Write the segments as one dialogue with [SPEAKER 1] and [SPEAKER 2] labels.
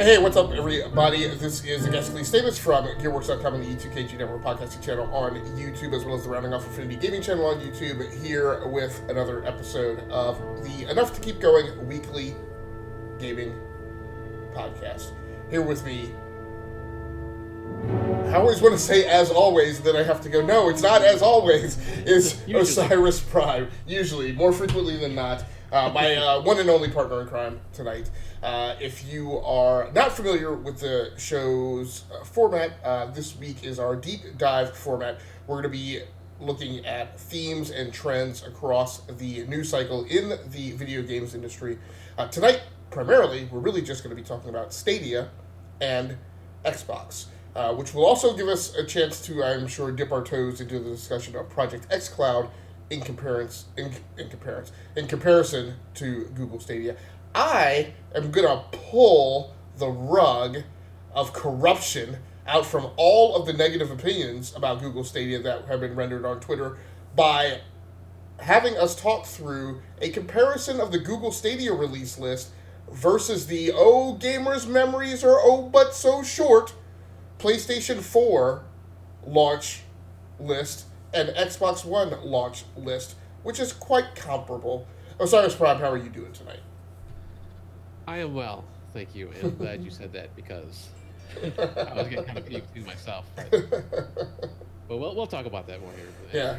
[SPEAKER 1] Hey, what's up, everybody? This is Agasicles Stamas from GearWorks.com and the E2KG Network podcasting channel on YouTube, as well as the Rounding Off Infinity Gaming channel on YouTube, here with another episode of the Enough to Keep Going weekly gaming podcast. Here with me, I always want to say as always, then I have to go, no, it's not as always, is Osiris Prime. Usually, more frequently than not. My one and only partner in crime tonight. If you are not familiar with the show's format, this week is our deep dive format. We're going to be looking at themes and trends across the news cycle in the video games industry. Tonight, primarily, we're really just going to be talking about Stadia and Xbox, which will also give us a chance to, I'm sure, dip our toes into the discussion of Project xCloud in comparison to Google Stadia. I am going to pull the rug of corruption out from all of the negative opinions about Google Stadia that have been rendered on Twitter by having us talk through a comparison of the Google Stadia release list versus the gamers' memories are but so short PlayStation 4 launch list and Xbox One launch list, which is quite comparable. Osiris Prime, how are you doing tonight?
[SPEAKER 2] I am well, thank you, and I'm glad you said that because I was getting kind of peeved too myself. But we'll talk about that more here.
[SPEAKER 1] Yeah,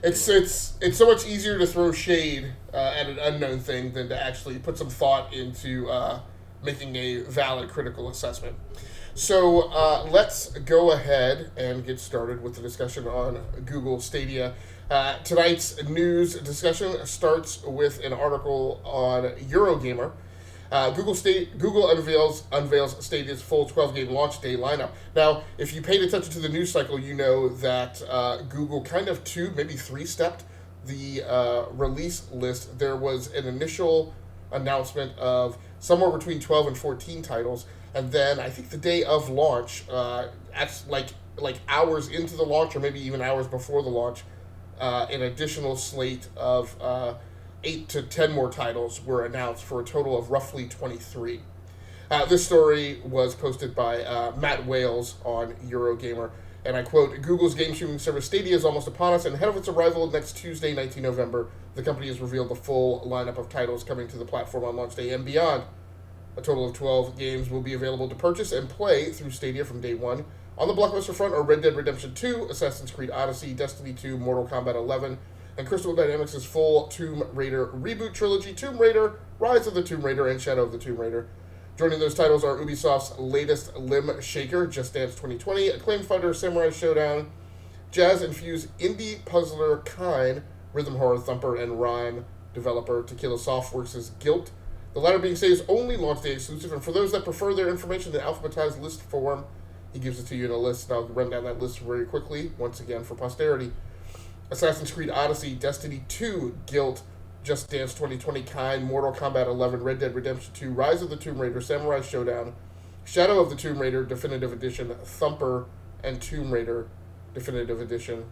[SPEAKER 1] it's so much easier to throw shade at an unknown thing than to actually put some thought into making a valid critical assessment. So let's go ahead and get started with the discussion on Google Stadia. Tonight's news discussion starts with an article on Eurogamer. Google unveils Stadia's full 12-game launch day lineup. Now, if you paid attention to the news cycle, you know that Google kind of maybe three-stepped the release list. There was an initial announcement of somewhere between 12 and 14 titles. And then I think the day of launch, like hours into the launch, or maybe even hours before the launch, an additional slate of 8 to 10 more titles were announced for a total of roughly 23. This story was posted by Matt Wales on Eurogamer, and I quote, "Google's game streaming service Stadia is almost upon us, and ahead of its arrival next Tuesday, 19 November, the company has revealed the full lineup of titles coming to the platform on launch day and beyond. A total of 12 games will be available to purchase and play through Stadia from day one. On the blockbuster front are Red Dead Redemption 2, Assassin's Creed Odyssey, Destiny 2, Mortal Kombat 11, and Crystal Dynamics' full Tomb Raider reboot trilogy, Tomb Raider, Rise of the Tomb Raider, and Shadow of the Tomb Raider. Joining those titles are Ubisoft's latest Limb Shaker, Just Dance 2020, Acclaim Fighter, Samurai Showdown, jazz-infused indie puzzler Kine, rhythm horror thumper and rhyme developer Tequila Softworks' Guilt, the latter being Staya's only launch day exclusive, and for those that prefer their information in alphabetized list form, he gives it to you in a list, and I'll run down that list very quickly, once again for posterity. Assassin's Creed Odyssey, Destiny 2, Guilt, Just Dance 2020, Kine, Mortal Kombat 11, Red Dead Redemption 2, Rise of the Tomb Raider, Samurai Showdown, Shadow of the Tomb Raider Definitive Edition, Thumper, and Tomb Raider Definitive Edition.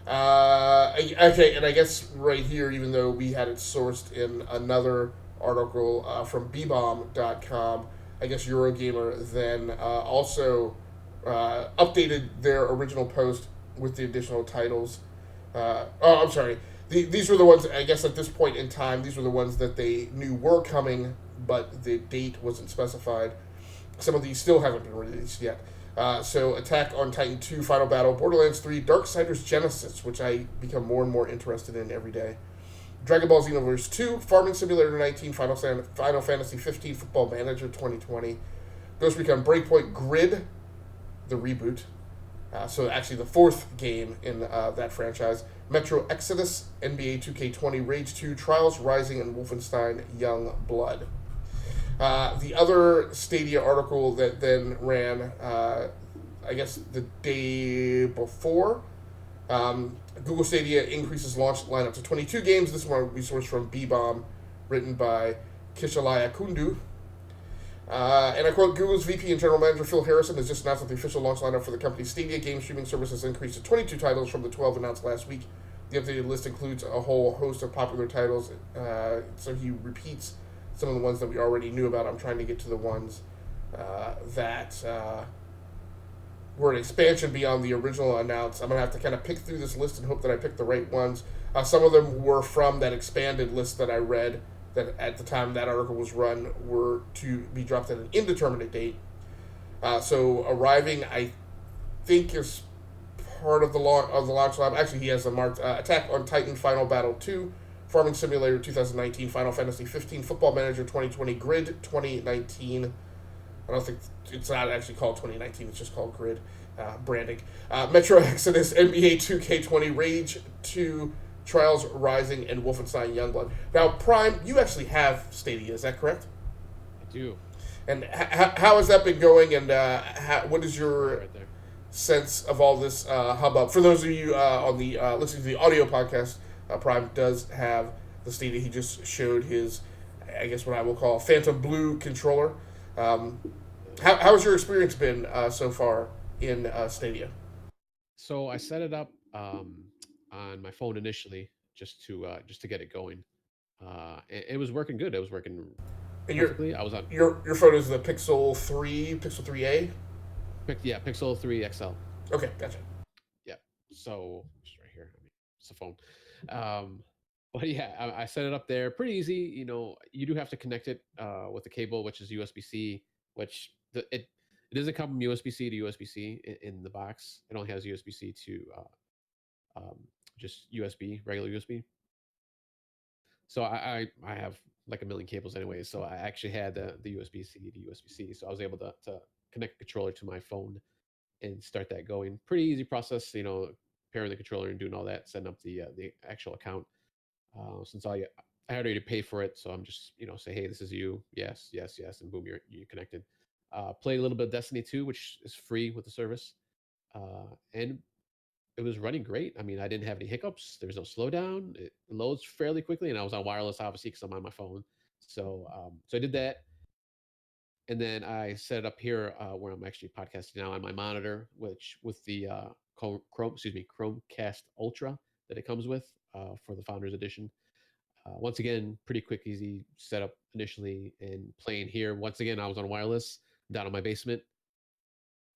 [SPEAKER 1] Okay, and I guess right here, even though we had it sourced in another article from bbomb.com, I guess Eurogamer then also updated their original post with the additional titles. I'm sorry. These were the ones, I guess at this point in time, these were the ones that they knew were coming, but the date wasn't specified. Some of these still haven't been released yet. So Attack on Titan 2, Final Battle, Borderlands 3, Darksiders Genesis, which I become more and more interested in every day, Dragon Ball Xenoverse 2, Farming Simulator 19, Final Fantasy 15, Football Manager 2020, Ghost Recon Breakpoint Grid, the reboot, so actually the fourth game in that franchise, Metro Exodus, NBA 2K20, Rage 2, Trials Rising, and Wolfenstein Young Blood. The other Stadia article that then ran, I guess the day before, Google Stadia increases launch lineup to 22 games. This one we sourced from B-Bomb, written by Kishalaya Kundu. And I quote, Google's VP and General Manager Phil Harrison has just announced that the official launch lineup for the company's Stadia game streaming service has increased to 22 titles from the 12 announced last week. The updated list includes a whole host of popular titles, so he repeats some of the ones that we already knew about. I'm trying to get to the ones that were an expansion beyond the original announced. I'm gonna have to kind of pick through this list and hope that I pick the right ones. Some of them were from that expanded list that I read. That at the time that article was run were to be dropped at an indeterminate date. So arriving, I think is part of the launch lab. Actually, he has the marked Attack on Titan Final Battle 2, Farming Simulator 2019, Final Fantasy 15, Football Manager 2020, Grid 2019. I don't think it's not actually called 2019. It's just called Grid branding. Metro Exodus, NBA 2K20, Rage 2, Trials Rising, and Wolfenstein Youngblood. Now, Prime, you actually have Stadia. Is that correct?
[SPEAKER 2] I do.
[SPEAKER 1] And how has that been going? And what is
[SPEAKER 2] Yeah,
[SPEAKER 1] your
[SPEAKER 2] right there.
[SPEAKER 1] sense of all this hubbub? For those of you on the listening to the audio podcast, Prime does have the Stadia. He just showed his, I guess, what I will call Phantom Blue controller. Um, how has your experience been so far in Stadia?
[SPEAKER 2] So I set it up on my phone initially just to get it going. It was working good. It was working
[SPEAKER 1] And
[SPEAKER 2] perfectly. I was on
[SPEAKER 1] your phone is the Pixel 3a.
[SPEAKER 2] Yeah, Pixel 3 XL.
[SPEAKER 1] Okay, gotcha.
[SPEAKER 2] Yeah. So just right here. I mean, it's a phone. Um, but yeah, I set it up there. Pretty easy. You know, you do have to connect it with the cable, which is USB C, which it doesn't come from USB C to USB C in the box. It only has USB C to um, just USB, regular USB. So I have like a million cables anyway. So I actually had the USB C to USB C. So I was able to connect the controller to my phone and start that going. Pretty easy process, you know, pairing the controller and doing all that, setting up the actual account. Since I had already paid for it, so I'm just say, hey, this is you, yes, yes, yes, and boom, you're connected. Played a little bit of Destiny 2, which is free with the service, and it was running great. I mean, I didn't have any hiccups. There was no slowdown. It loads fairly quickly, and I was on wireless, obviously, because I'm on my phone. So I did that, and then I set it up here where I'm actually podcasting now on my monitor, which with the Chromecast Ultra that it comes with for the Founders Edition. Once again, pretty quick, easy setup initially, and playing here. Once again, I was on wireless down in my basement.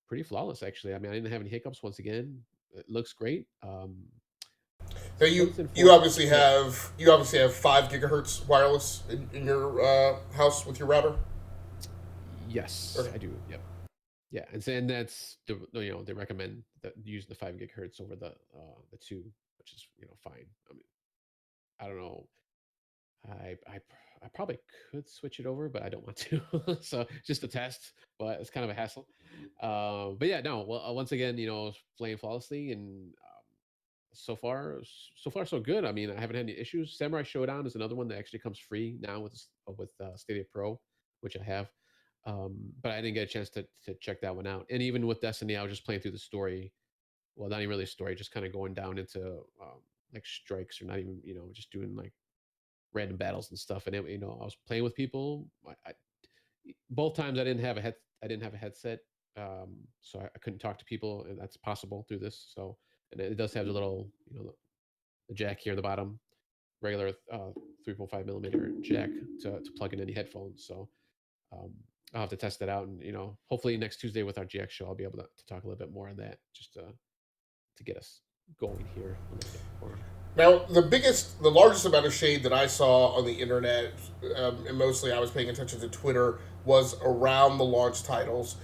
[SPEAKER 2] Pretty flawless, actually. I mean, I didn't have any hiccups. Once again, it looks great.
[SPEAKER 1] Now
[SPEAKER 2] Since
[SPEAKER 1] you obviously have 5 gigahertz wireless in your house with your router.
[SPEAKER 2] yes,
[SPEAKER 1] Okay.
[SPEAKER 2] I do. Yep. Yeah, and that's they recommend that using the 5 gigahertz over the two, which is fine. I mean, I don't know. I probably could switch it over, but I don't want to. So just a test, but it's kind of a hassle. But yeah, no. Well, once again, playing flawlessly, and so far so good. I mean, I haven't had any issues. Samurai Showdown is another one that actually comes free now with Stadia Pro, which I have. But I didn't get a chance to check that one out. And even with Destiny, I was just playing through the story. Well, not even really a story, just kind of going down into like strikes, or not even just doing like random battles and stuff. And I was playing with people. Both times I didn't have a headset, so I couldn't talk to people, and that's possible through this. So, and it does have the little the jack here at the bottom, regular 3.5 millimeter jack to plug in any headphones. So um, I'll have to test that out, and hopefully next Tuesday with our GX show, I'll be able to talk a little bit more on that, just to get us going here a little bit more.
[SPEAKER 1] Now, the largest amount of shade that I saw on the internet, and mostly I was paying attention to Twitter, was around the launch titles,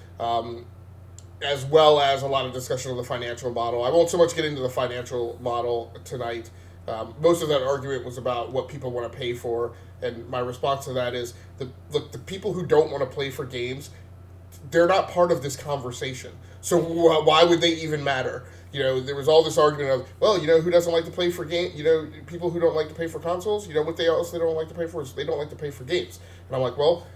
[SPEAKER 1] as well as a lot of discussion of the financial model. I won't so much get into the financial model tonight. Most of that argument was about what people want to pay for, and my response to that is the people who don't want to play for games, they're not part of this conversation. So why would they even matter? There was all this argument of, well, who doesn't like to play for game? People who don't like to pay for consoles. What they don't like to pay for is they don't like to pay for games. And I'm like, well,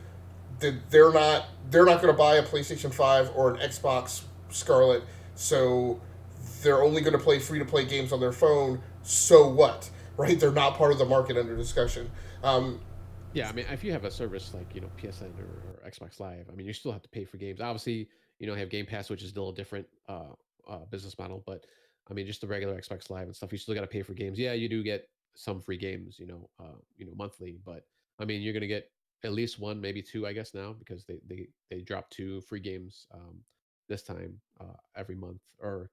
[SPEAKER 1] they're not going to buy a PlayStation 5 or an Xbox Scarlet, so they're only going to play free to play games on their phone. So what? Right? They're not part of the market under discussion. Um,
[SPEAKER 2] Yeah, I mean, if you have a service like PSN or Xbox Live, I mean, you still have to pay for games. Obviously, you have Game Pass, which is still a different business model. But I mean, just the regular Xbox Live and stuff, you still got to pay for games. Yeah, you do get some free games, monthly. But I mean, you're gonna get at least one, maybe two, I guess now, because they dropped two free games this time every month. Or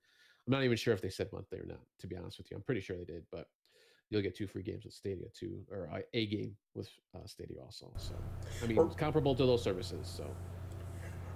[SPEAKER 2] I'm not even sure if they said monthly or not. To be honest with you, I'm pretty sure they did, but you'll get two free games with Stadia too, or a game with Stadia also. So I mean, it's comparable to those services. So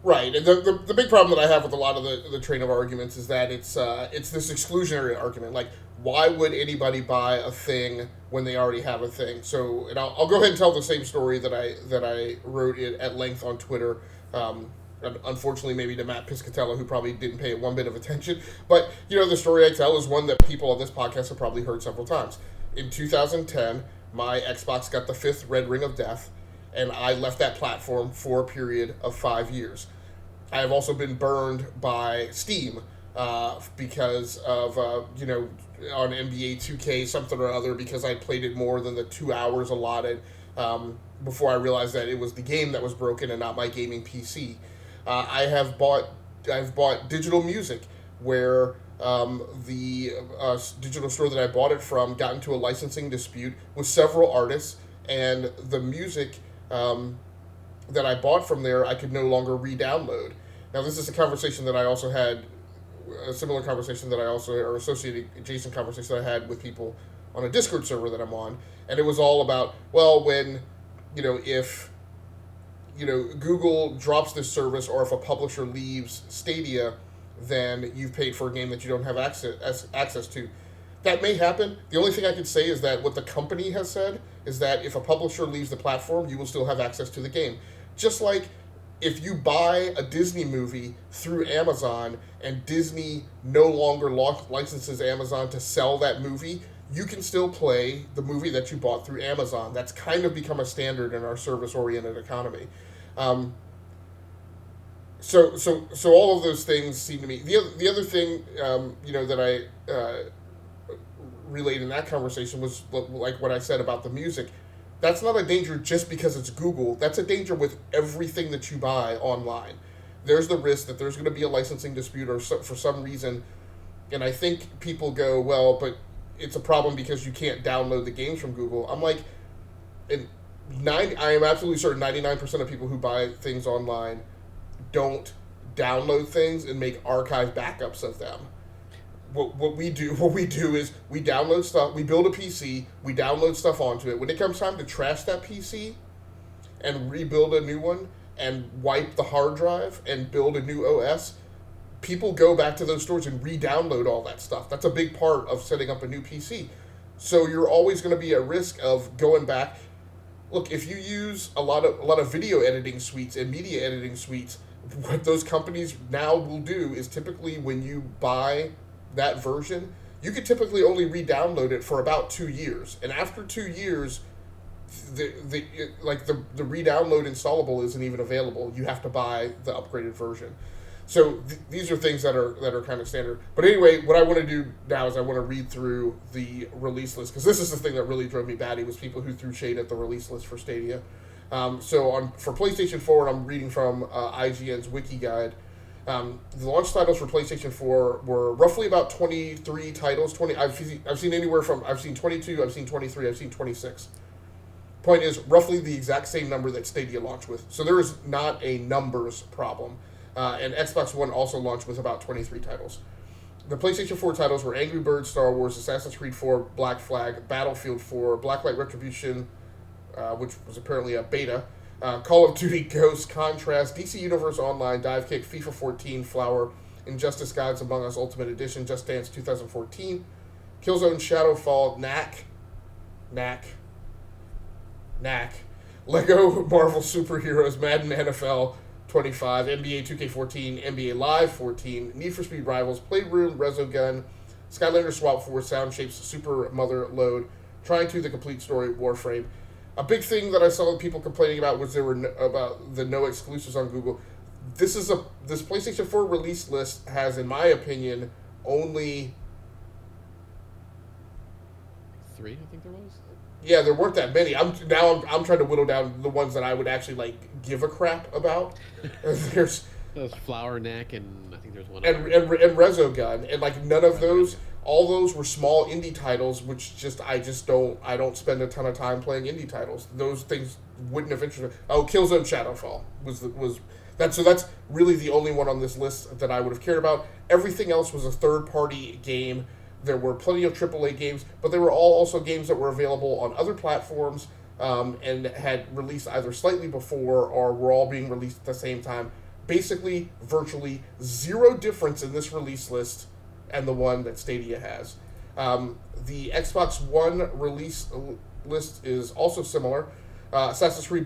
[SPEAKER 1] Right, and the big problem that I have with a lot of the train of arguments is that it's this exclusionary argument. Like, why would anybody buy a thing when they already have a thing? So, and I'll go ahead and tell the same story that I wrote it at length on Twitter. Unfortunately, maybe to Matt Piscatella, who probably didn't pay it one bit of attention. But the story I tell is one that people on this podcast have probably heard several times. In 2010, my Xbox got the fifth Red Ring of Death, and I left that platform for a period of 5 years. I have also been burned by Steam because of, on NBA 2K something or other, because I played it more than the 2 hours allotted before I realized that it was the game that was broken and not my gaming PC. I've bought digital music where the digital store that I bought it from got into a licensing dispute with several artists, and the music that I bought from there I could no longer re-download. Now, this is a conversation that I also had, a similar conversation that I also, or associated adjacent conversation that I had with people on a Discord server that I'm on, and it was all about, well, when, if, Google drops this service, or if a publisher leaves Stadia, then you've paid for a game that you don't have access to. That may happen. The only thing I can say is that what the company has said is that if a publisher leaves the platform, you will still have access to the game. Just like if you buy a Disney movie through Amazon and Disney no longer licenses Amazon to sell that movie, you can still play the movie that you bought through Amazon. That's kind of become a standard in our service-oriented economy. So all of those things seem to me. The other thing, that I relayed in that conversation was like what I said about the music. That's not a danger just because it's Google. That's a danger with everything that you buy online. There's the risk that there's going to be a licensing dispute or for some reason, and I think people go, well, but it's a problem because you can't download the games from Google. I'm like, I am absolutely certain 99% of people who buy things online don't download things and make archive backups of them. What we do is we download stuff, we build a PC, we download stuff onto it. When it comes time to trash that PC and rebuild a new one and wipe the hard drive and build a new OS, people go back to those stores and re-download all that stuff. That's a big part of setting up a new PC. So you're always going to be at risk of going back. Look, if you use a lot of video editing suites and media editing suites, what those companies now will do is typically when you buy that version, you could typically only re-download it for about 2 years, and after 2 years, the re-download installable isn't even available. You have to buy the upgraded version. So these are things that are kind of standard. But anyway, what I want to do now is I want to read through the release list, because this is the thing that really drove me batty, was people who threw shade at the release list for Stadia. For PlayStation 4, I'm reading from IGN's Wiki Guide. The launch titles for PlayStation 4 were roughly about 23 titles. I've seen anywhere from, I've seen 22, I've seen 23, I've seen 26. Point is, roughly the exact same number that Stadia launched with. So there is not a numbers problem. And Xbox One also launched with about 23 titles. The PlayStation 4 titles were Angry Birds, Star Wars, Assassin's Creed 4, Black Flag, Battlefield 4, Blacklight Retribution, which was apparently a beta, Call of Duty Ghosts, Contrast, DC Universe Online, Dive Kick, FIFA 14, Flower, Injustice Gods Among Us Ultimate Edition, Just Dance 2014, Killzone Shadowfall, Knack, Lego Marvel Superheroes, Madden NFL 25, NBA 2K14, NBA Live 14, Need for Speed Rivals, Playroom, Resogun, Skylander Swap Force, Sound Shapes, Super Mother Load, Trying to the Complete Story, Warframe. A big thing that I saw people complaining about was about the no exclusives on Google. This PlayStation 4 release list has, in my opinion, only
[SPEAKER 2] 3. I think there was.
[SPEAKER 1] Yeah, there weren't that many. I'm trying to whittle down the ones that I would actually give a crap about. There's
[SPEAKER 2] Flower Neck, and I think there's one
[SPEAKER 1] and Resogun, and none of those all those were small indie titles, which I don't spend a ton of time playing indie titles. Those things wouldn't have interested me. Oh, Killzone Shadowfall was that. So that's really the only one on this list that I would have cared about. Everything else was a third party game. There were plenty of AAA games, but they were all also games that were available on other platforms, and had released either slightly before or were all being released at the same time. Basically, virtually zero difference in this release list and the one that Stadia has. The Xbox One release list is also similar. Assassin's Creed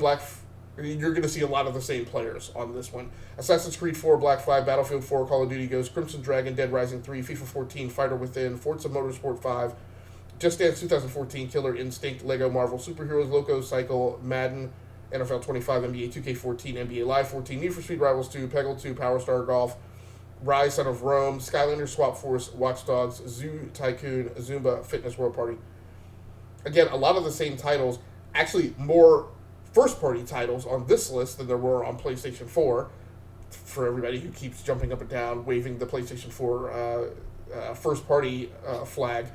[SPEAKER 1] you're going to see a lot of the same players on this one. Assassin's Creed 4, Black Flag, Battlefield 4, Call of Duty Ghosts, Crimson Dragon, Dead Rising 3, FIFA 14, Fighter Within, Forza Motorsport 5, Just Dance 2014, Killer Instinct, Lego Marvel Superheroes, Loco Cycle, Madden, NFL 25, NBA 2K14, NBA Live 14, Need for Speed Rivals 2, Peggle 2, Power Star Golf, Rise, Son of Rome, Skylander, Swap Force, Watch Dogs, Zoo Tycoon, Zumba, Fitness World Party. Again, a lot of the same titles. Actually, more first-party titles on this list than there were on PlayStation 4. For everybody who keeps jumping up and down, waving the PlayStation 4 first-party flag.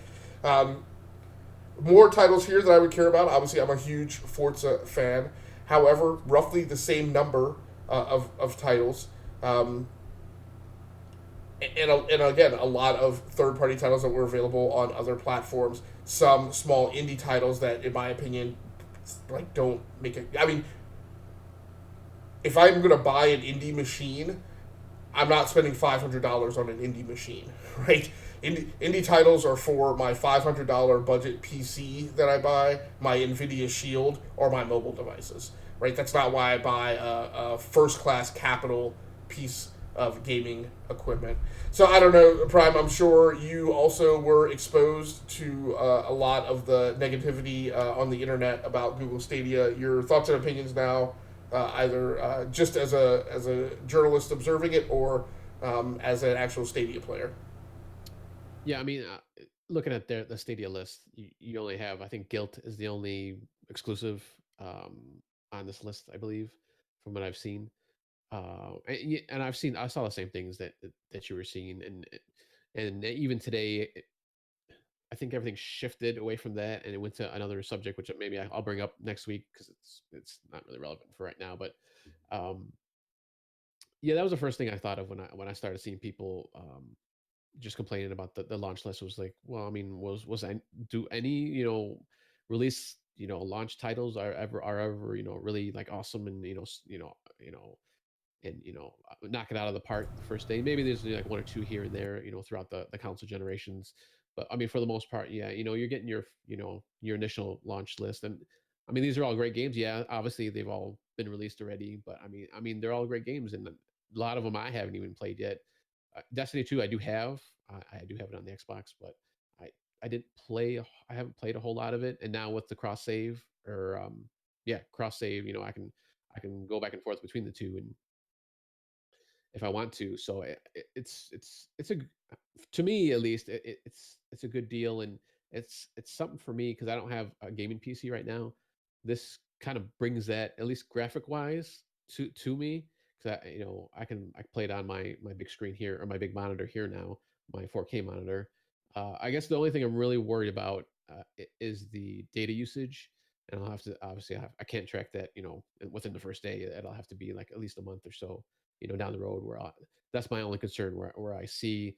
[SPEAKER 1] More titles here that I would care about. Obviously, I'm a huge Forza fan. However, roughly the same number of titles. And again, a lot of third-party titles that were available on other platforms. Some small indie titles that, in my opinion, don't make it. I mean, if I'm going to buy an indie machine, I'm not spending $500 on an indie machine, right? Indie titles are for my $500 budget PC that I buy, my NVIDIA Shield, or my mobile devices, right? That's not why I buy a first-class capital piece of gaming equipment. So I don't know, Prime, I'm sure you also were exposed to a lot of the negativity on the internet about Google Stadia. Your thoughts and opinions now, either just as a journalist observing it or as an actual Stadia player.
[SPEAKER 2] Yeah, I mean, looking at the Stadia list, you only have, I think, Guilt is the only exclusive on this list, I believe, from what I've seen. And I saw the same things that you were seeing, and even today, I think everything shifted away from that, and it went to another subject, which maybe I'll bring up next week because it's not really relevant for right now. But yeah, that was the first thing I thought of when I started seeing people just complaining about the launch list. Was like, well, I mean, do any release launch titles are ever really like awesome and and knock it out of the park the first day. Maybe there's like one or two here and there, throughout the console generations. But I mean, for the most part, yeah, you're getting your initial launch list, and I mean, these are all great games. Yeah, obviously they've all been released already, but I mean, they're all great games, and a lot of them I haven't even played yet. Destiny 2, I do have. I do have it on the Xbox, but I I didn't play. I haven't played a whole lot of it, and now with the cross save or yeah, cross save, I can go back and forth between the two, and if I want to. So it's a to me at least it's a good deal, and it's something for me because I don't have a gaming PC right now. This kind of brings that at least graphic wise to me because I can play it on my big screen here or my big monitor here now, my 4K monitor. I guess the only thing I'm really worried about is the data usage, and I'll have to obviously I can't track that within the first day. It'll have to be like at least a month or so down the road that's my only concern where I see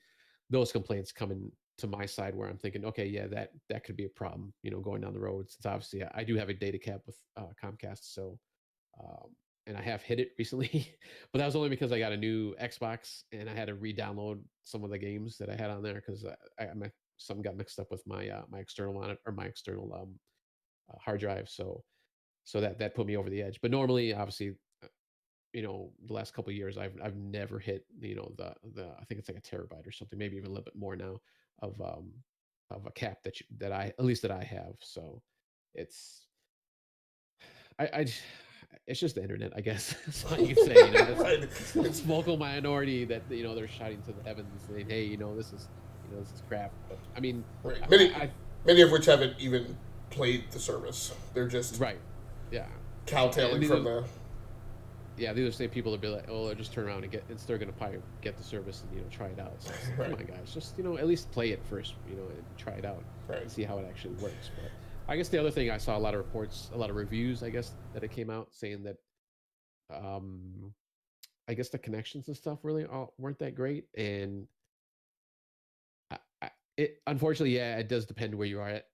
[SPEAKER 2] those complaints coming to my side where I'm thinking, okay, yeah, that could be a problem, going down the road since obviously I do have a data cap with Comcast. So, um, and I have hit it recently, but that was only because I got a new Xbox and I had to re-download some of the games that I had on there because some got mixed up with my external monitor or my external hard drive. So that put me over the edge. But normally, obviously, the last couple of years I've never hit the I think it's like a terabyte or something, maybe even a little bit more now of a cap that I at least that I have. So it's I it's just the internet, I guess. That's all you can say.
[SPEAKER 1] Right.
[SPEAKER 2] It's vocal minority that they're shouting to the heavens saying, hey, this is crap. But I mean,
[SPEAKER 1] Right.
[SPEAKER 2] I
[SPEAKER 1] Many of which haven't even played the service. They're just
[SPEAKER 2] right, yeah. I
[SPEAKER 1] cowtailing
[SPEAKER 2] mean,
[SPEAKER 1] from the.
[SPEAKER 2] yeah, these are the same people that be like, oh, they'll just turn around and they're gonna probably get the service and try it out. So it's like, come
[SPEAKER 1] Right.
[SPEAKER 2] on, guys, just at least play it first, and try it out
[SPEAKER 1] Right.
[SPEAKER 2] and see how it actually works. But I guess the other thing I saw a lot of reports, a lot of reviews, I guess that it came out saying that um, I guess the connections and stuff really weren't that great, and it unfortunately, yeah, it does depend where you are at,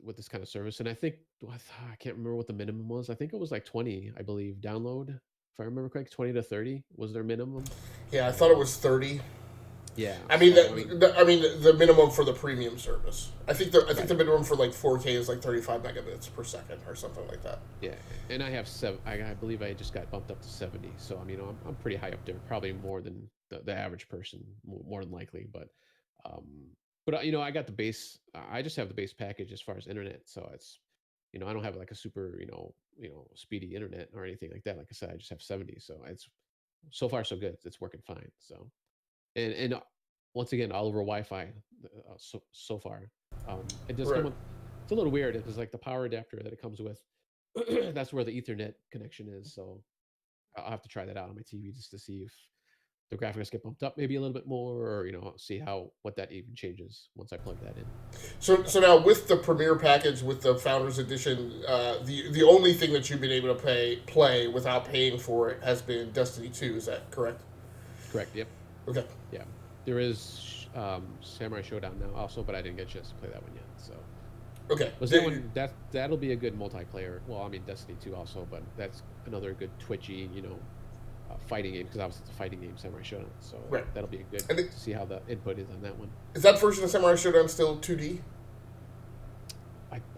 [SPEAKER 2] with this kind of service. And I think I can't remember what the minimum was. I think it was like 20, I believe, download. If I remember correct, 20 to 30 was their minimum.
[SPEAKER 1] Yeah, I thought it was 30.
[SPEAKER 2] Yeah.
[SPEAKER 1] I mean,
[SPEAKER 2] So I mean,
[SPEAKER 1] the minimum for the premium service. I think
[SPEAKER 2] right.
[SPEAKER 1] the minimum for like 4K is like 35 megabits per second or something like that.
[SPEAKER 2] Yeah, and I have seven. I believe I just got bumped up to 70. So I mean, I'm pretty high up there, probably more than the average person, more than likely. Um, but I got the base. I just have the base package as far as internet. So it's, I don't have like a super, speedy internet or anything like that. Like I said, I just have 70. So it's so far so good. It's working fine. So and once again, all over Wi-Fi, so far. It does come
[SPEAKER 1] Right.
[SPEAKER 2] with. It's a little weird because like the power adapter that it comes with, that's where the Ethernet connection is. So I'll have to try that out on my TV just to see if the graphics get bumped up maybe a little bit more, or see how what that even changes once I plug that in.
[SPEAKER 1] So
[SPEAKER 2] But
[SPEAKER 1] now with the Premier package with the Founders Edition, the only thing that you've been able to play without paying for it has been Destiny 2. Is that correct?
[SPEAKER 2] correct. Yep.
[SPEAKER 1] Okay.
[SPEAKER 2] Yeah. There is Samurai Showdown now also, but I didn't get a chance to play that one yet. So
[SPEAKER 1] Okay.
[SPEAKER 2] was that one that'll be a good multiplayer. Well, I mean Destiny 2 also, but that's another good twitchy, fighting game because obviously it's a fighting game, Samurai Showdown. So
[SPEAKER 1] Right.
[SPEAKER 2] that'll be a good
[SPEAKER 1] And
[SPEAKER 2] to see how the input is on that one.
[SPEAKER 1] is that version of Samurai Showdown still 2D?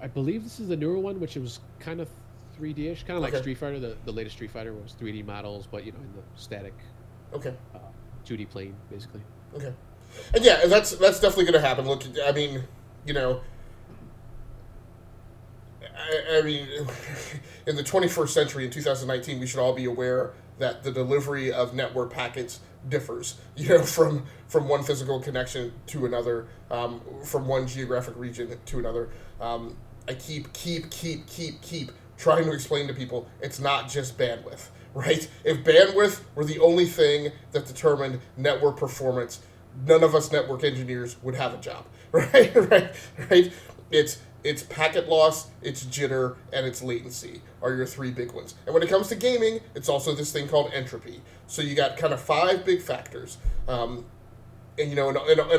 [SPEAKER 2] I believe this is the newer one, which was kind of 3D-ish, kind of like
[SPEAKER 1] Okay.
[SPEAKER 2] Street Fighter. The latest Street Fighter was 3D models, but in the static
[SPEAKER 1] Okay.
[SPEAKER 2] uh, 2D plane, basically.
[SPEAKER 1] Okay. And yeah, that's definitely going to happen. Look, I mean, you know, I mean, in the 21st century, in 2019, we should all be aware that the delivery of network packets differs. From one physical connection to another, from one geographic region to another. I keep trying to explain to people it's not just bandwidth, right? If bandwidth were the only thing that determined network performance, none of us network engineers would have a job, right? Right? It's packet loss, it's jitter, and it's latency are your three big ones. And when it comes to gaming, it's also this thing called entropy. So you got kind of five big factors. And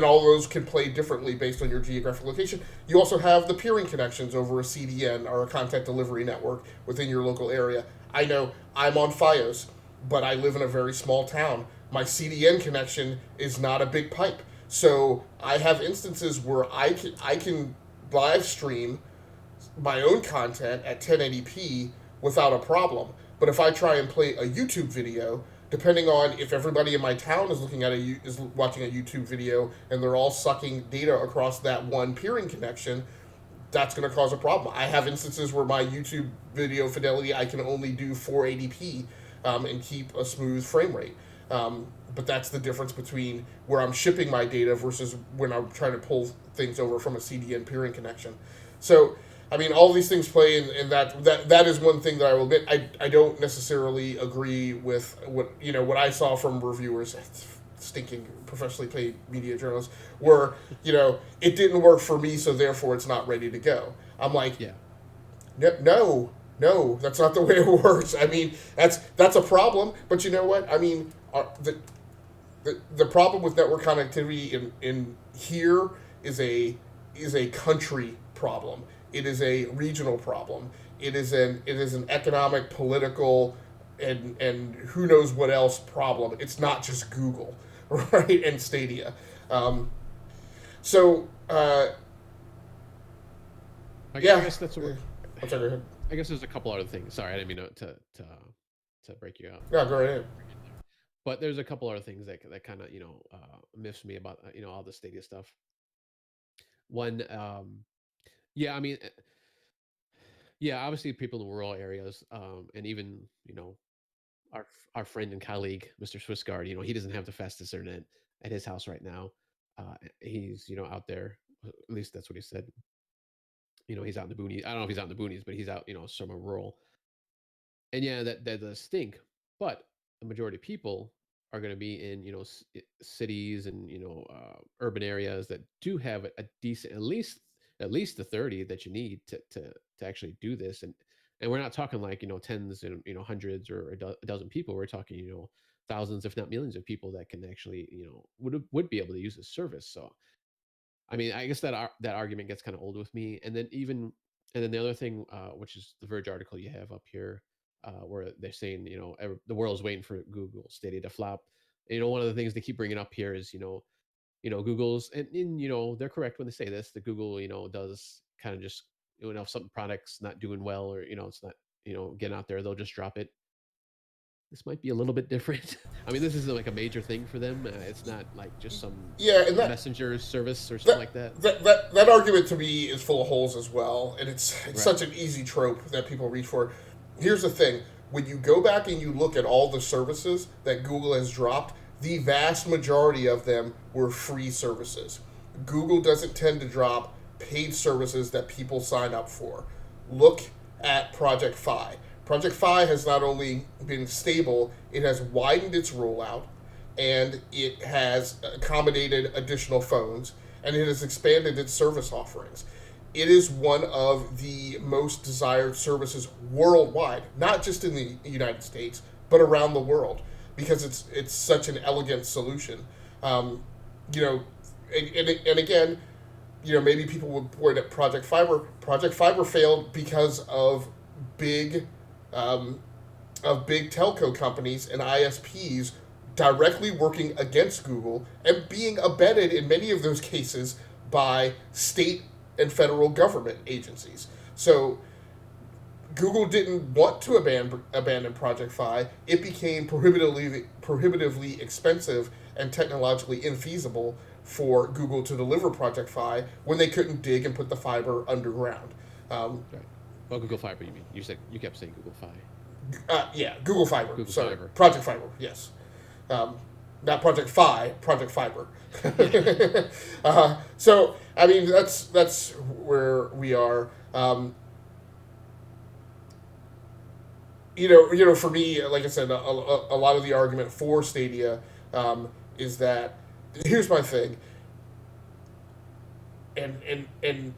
[SPEAKER 1] all those can play differently based on your geographic location. You also have the peering connections over a CDN or a content delivery network within your local area. I know I'm on FiOS, but I live in a very small town. My CDN connection is not a big pipe, so I have instances where I can live stream my own content at 1080p without a problem. But if I try and play a YouTube video, depending on if everybody in my town is is watching a YouTube video and they're all sucking data across that one peering connection, that's going to cause a problem. I have instances where my YouTube video fidelity I can only do 480p and keep a smooth frame rate. But that's the difference between where I'm shipping my data versus when I'm trying to pull things over from a CDN peering connection. So, I mean, all these things play, and that is one thing that I will admit I don't necessarily agree with what I saw from reviewers, stinking professionally paid media journalists, where it didn't work for me, so therefore it's not ready to go. I'm like,
[SPEAKER 2] Yeah.
[SPEAKER 1] no, no, that's not the way it works. I mean, that's a problem, but you know what? I mean, the problem with network connectivity in here is a country problem. It is a regional problem. It is an economic, political, and who knows what else problem. It's not just Google, right? And Stadia. So
[SPEAKER 2] I
[SPEAKER 1] yeah.
[SPEAKER 2] guess that's what we're.
[SPEAKER 1] I'm sorry. Go ahead.
[SPEAKER 2] I guess there's a couple other things. Sorry, I didn't mean to break you out.
[SPEAKER 1] No, go right ahead.
[SPEAKER 2] Bring in there. But there's a couple other things that kind of miffs me about all the Stadia stuff. One, yeah, I mean, yeah, obviously people in rural areas, and even our our friend and colleague, Mr. Swissguard, he doesn't have the fastest internet at his house right now. He's out there. At least that's what he said. He's out in the boonies. I don't know if he's out in the boonies, but he's out somewhere rural. And yeah, that does stink. but the majority of people are going to be in cities and urban areas that do have a decent, at least the 30 that you need to actually do this. And we're not talking like tens and hundreds or a dozen people. We're talking thousands, if not millions, of people that can actually would be able to use this service. So I mean, I guess that argument gets kind of old with me. And then the other thing, which is the Verge article you have up here, where they're saying, the world's waiting for Google Stadia to flop. And, one of the things they keep bringing up here is, Google's, and they're correct when they say this. That Google, does kind of just, if something product's not doing well, or it's not, getting out there, they'll just drop it. This might be a little bit different. I mean, this isn't like a major thing for them. It's not like just some
[SPEAKER 1] Yeah, and
[SPEAKER 2] messenger service or something
[SPEAKER 1] that
[SPEAKER 2] like that.
[SPEAKER 1] that argument to me is full of holes as well, and it's
[SPEAKER 2] Right.
[SPEAKER 1] such an easy trope that people reach for. Here's the thing: when you go back and you look at all the services that Google has dropped, the vast majority of them were free services. Google doesn't tend to drop paid services that people sign up for. Look at Project Fi. Project Fi has not only been stable, it has widened its rollout, and it has accommodated additional phones, and it has expanded its service offerings. It is one of the most desired services worldwide, not just in the United States, but around the world, because it's such an elegant solution. Um, you know, and again, maybe people would point at Project Fiber. Project Fiber failed because big um, of big telco companies and ISPs directly working against Google and being abetted in many of those cases by state and federal government agencies. So Google didn't want to abandon Project Fi. It became prohibitively expensive and technologically infeasible for Google to deliver Project Fi when they couldn't dig and put the fiber underground. Um,
[SPEAKER 2] Right. Well, Google Fiber. You mean you kept saying Google Fi.
[SPEAKER 1] yeah, Google Fiber.
[SPEAKER 2] Google
[SPEAKER 1] Sorry,
[SPEAKER 2] Fiber.
[SPEAKER 1] Project Fiber. Yes, not Project Fi. Project Fiber.
[SPEAKER 2] Yeah.
[SPEAKER 1] So I mean, that's where we are. For me, like I said, a lot of the argument for Stadia is that here's my thing, and and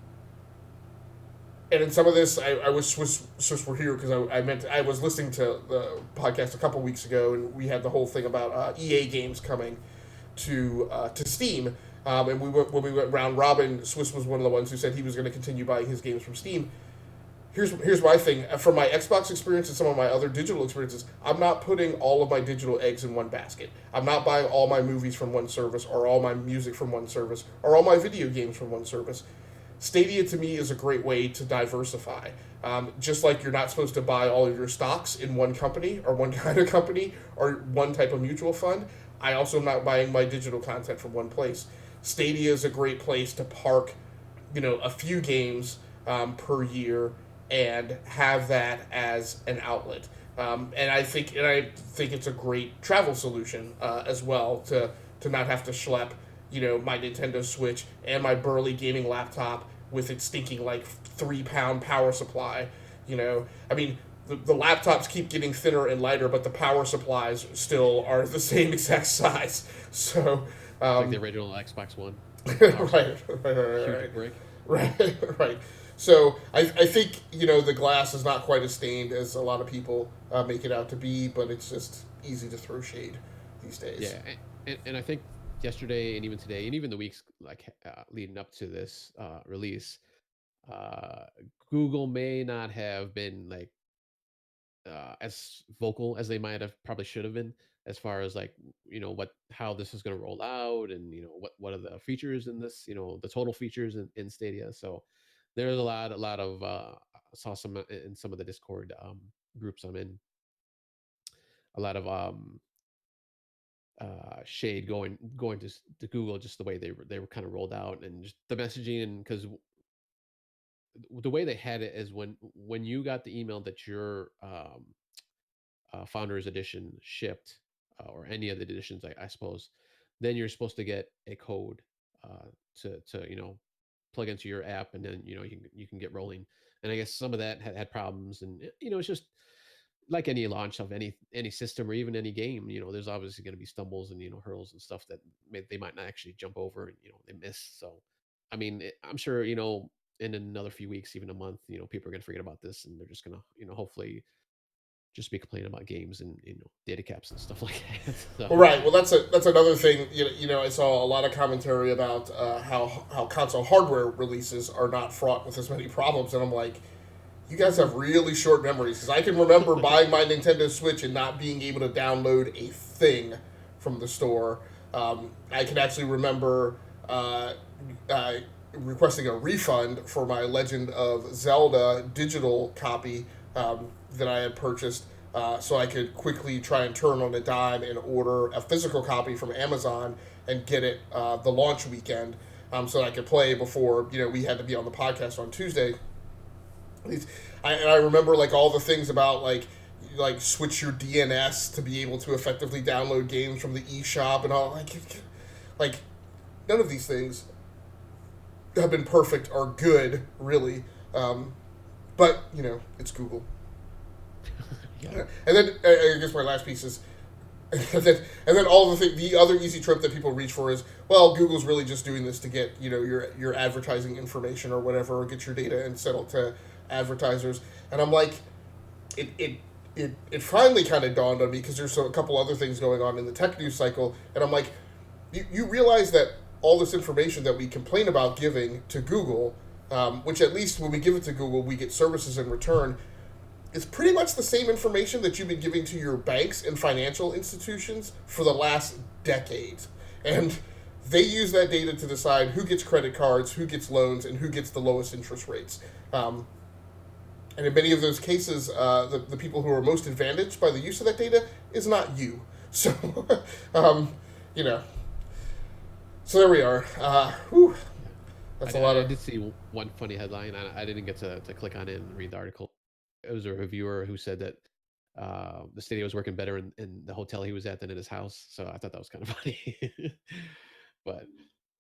[SPEAKER 1] in some of this, I was Swiss were here because I was listening to the podcast a couple weeks ago, and we had the whole thing about EA games coming to Steam. And when we went round robin, Swiss was one of the ones who said he was going to continue buying his games from Steam. Here's my thing. From my Xbox experience and some of my other digital experiences, I'm not putting all of my digital eggs in one basket. I'm not buying all my movies from one service, or all my music from one service, or all my video games from one service. Stadia to me is a great way to diversify. Just like you're not supposed to buy all of your stocks in one company or one kind of company or one type of mutual fund, I also am not buying my digital content from one place. Stadia is a great place to park, a few games per year and have that as an outlet. And I think it's a great travel solution as well to not have to schlep my Nintendo Switch and my burly gaming laptop with its stinking like 3 pound power supply. I mean, the laptops keep getting thinner and lighter, but the power supplies still are the same exact size. So,
[SPEAKER 2] It's like the original Xbox One. Power
[SPEAKER 1] right,
[SPEAKER 2] supply.
[SPEAKER 1] right,
[SPEAKER 2] Huge brick.
[SPEAKER 1] right. So I think the glass is not quite as stained as a lot of people make it out to be, but it's just easy to throw shade these days.
[SPEAKER 2] Yeah, and I think yesterday and even today and even the weeks like leading up to this release, uh, Google may not have been like as vocal as they might have probably should have been as far as like what how this is going to roll out, and what are the features in this, the total features in Stadia. So there's a lot of saw some in some of the Discord groups I'm in, a lot of shade going to Google, just the way they were kind of rolled out, and just the messaging. Because the way they had it is when you got the email that your Founders Edition shipped, or any of the editions, I suppose, then you're supposed to get a code to plug into your app, and then you can get rolling. And I guess some of that had problems, and it's just like any launch of any system or even any game, there's obviously going to be stumbles and hurdles and stuff that they might not actually jump over and they miss. So, I mean, I'm sure in another few weeks, even a month, people are going to forget about this and they're just going to hopefully just be complaining about games and data caps and stuff like that.
[SPEAKER 1] Well,
[SPEAKER 2] So,
[SPEAKER 1] right. Well, that's another thing. I saw a lot of commentary about how console hardware releases are not fraught with as many problems, and I'm like, you guys have really short memories because I can remember buying my Nintendo Switch and not being able to download a thing from the store. I can actually remember requesting a refund for my Legend of Zelda digital copy that I had purchased. So I could quickly try and turn on a dime and order a physical copy from Amazon and get it the launch weekend, so that I could play before we had to be on the podcast on Tuesday. I remember like all the things about like switch your DNS to be able to effectively download games from the eShop and all like none of these things have been perfect or good really, but it's Google. Yeah. And then I guess my last piece is, and then all the other easy trope that people reach for is, well, Google's really just doing this to get your advertising information or whatever, or get your data and sell it to advertisers. And I'm like, it finally kind of dawned on me because there's a couple other things going on in the tech news cycle, and I'm like, you realize that all this information that we complain about giving to Google, which at least when we give it to Google, we get services in return. It's pretty much the same information that you've been giving to your banks and financial institutions for the last decade. And they use that data to decide who gets credit cards, who gets loans, and who gets the lowest interest rates. And in many of those cases, the people who are most advantaged by the use of that data is not you. So, so there we are. That's a lot of...
[SPEAKER 2] I did see one funny headline. I didn't get to click on it and read the article. It was a reviewer who said that the Stadia was working better in the hotel he was at than in his house. So I thought that was kind of funny. But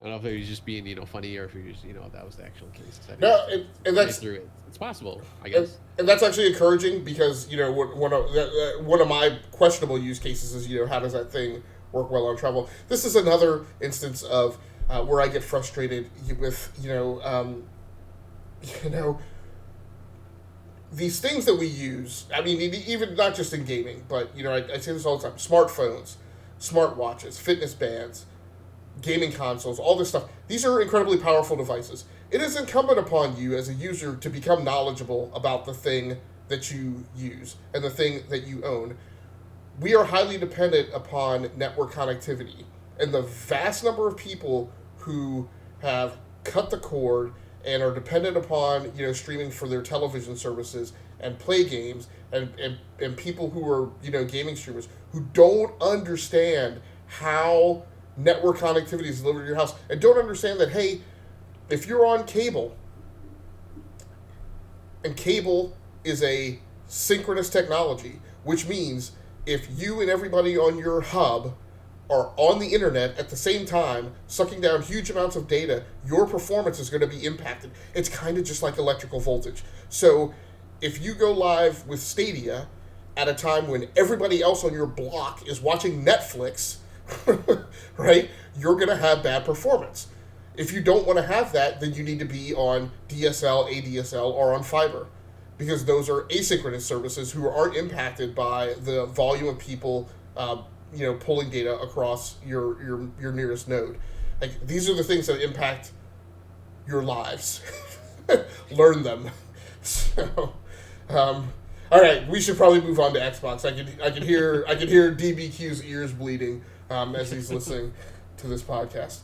[SPEAKER 2] I don't know if he was just being, funny, or if he was, that was the actual case.
[SPEAKER 1] No, and that's
[SPEAKER 2] through it. It's possible, I guess.
[SPEAKER 1] And that's actually encouraging because one of my questionable use cases is how does that thing work well on travel? This is another instance of where I get frustrated with these things that we use. I mean, even not just in gaming, but I say this all the time: smartphones, smartwatches, fitness bands, gaming consoles, all this stuff. These are incredibly powerful devices. It is incumbent upon you as a user to become knowledgeable about the thing that you use and the thing that you own. We are highly dependent upon network connectivity, and the vast number of people who have cut the cord and are dependent upon streaming for their television services and play games, and people who are gaming streamers who don't understand how network connectivity is delivered to your house, and don't understand that, hey, if you're on cable, and cable is a synchronous technology, which means if you and everybody on your hub are on the internet at the same time, sucking down huge amounts of data, your performance is going to be impacted. It's kind of just like electrical voltage. So if you go live with Stadia at a time when everybody else on your block is watching Netflix, right, you're going to have bad performance. If you don't want to have that, then you need to be on DSL, ADSL, or on fiber, because those are asynchronous services who aren't impacted by the volume of people pulling data across your nearest node. Like, these are the things that impact your lives. Learn them. So, all right, we should probably move on to Xbox. I can hear DBQ's ears bleeding as he's listening to this podcast.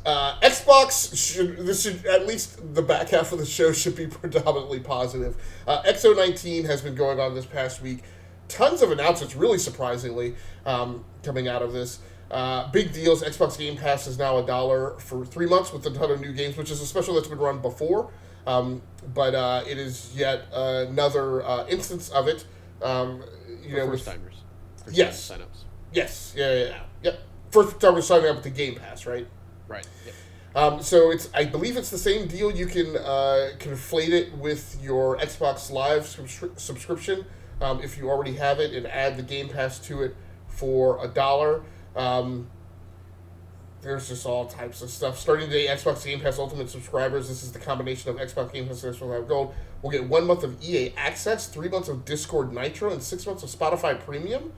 [SPEAKER 1] Xbox should at least the back half of the show should be predominantly positive. XO19 has been going on this past week. Tons of announcements, really surprisingly, coming out of this. Big deals. Xbox Game Pass is now $1 for 3 months with a ton of new games, which is a special that's been run before. But it is yet another instance of it.
[SPEAKER 2] First timers.
[SPEAKER 1] Yes.
[SPEAKER 2] Signups.
[SPEAKER 1] Yes. Yeah. First time we're signing up with the Game Pass, right?
[SPEAKER 2] Right. Yep.
[SPEAKER 1] So I believe it's the same deal. You can conflate it with your Xbox Live subscription. if you already have it, and add the Game Pass to it for $1. There's just all types of stuff. Starting today, Xbox Game Pass Ultimate subscribers, this is the combination of Xbox Game Pass and Xbox Live Gold, will get 1 month of EA Access, 3 months of Discord Nitro, and 6 months of Spotify Premium.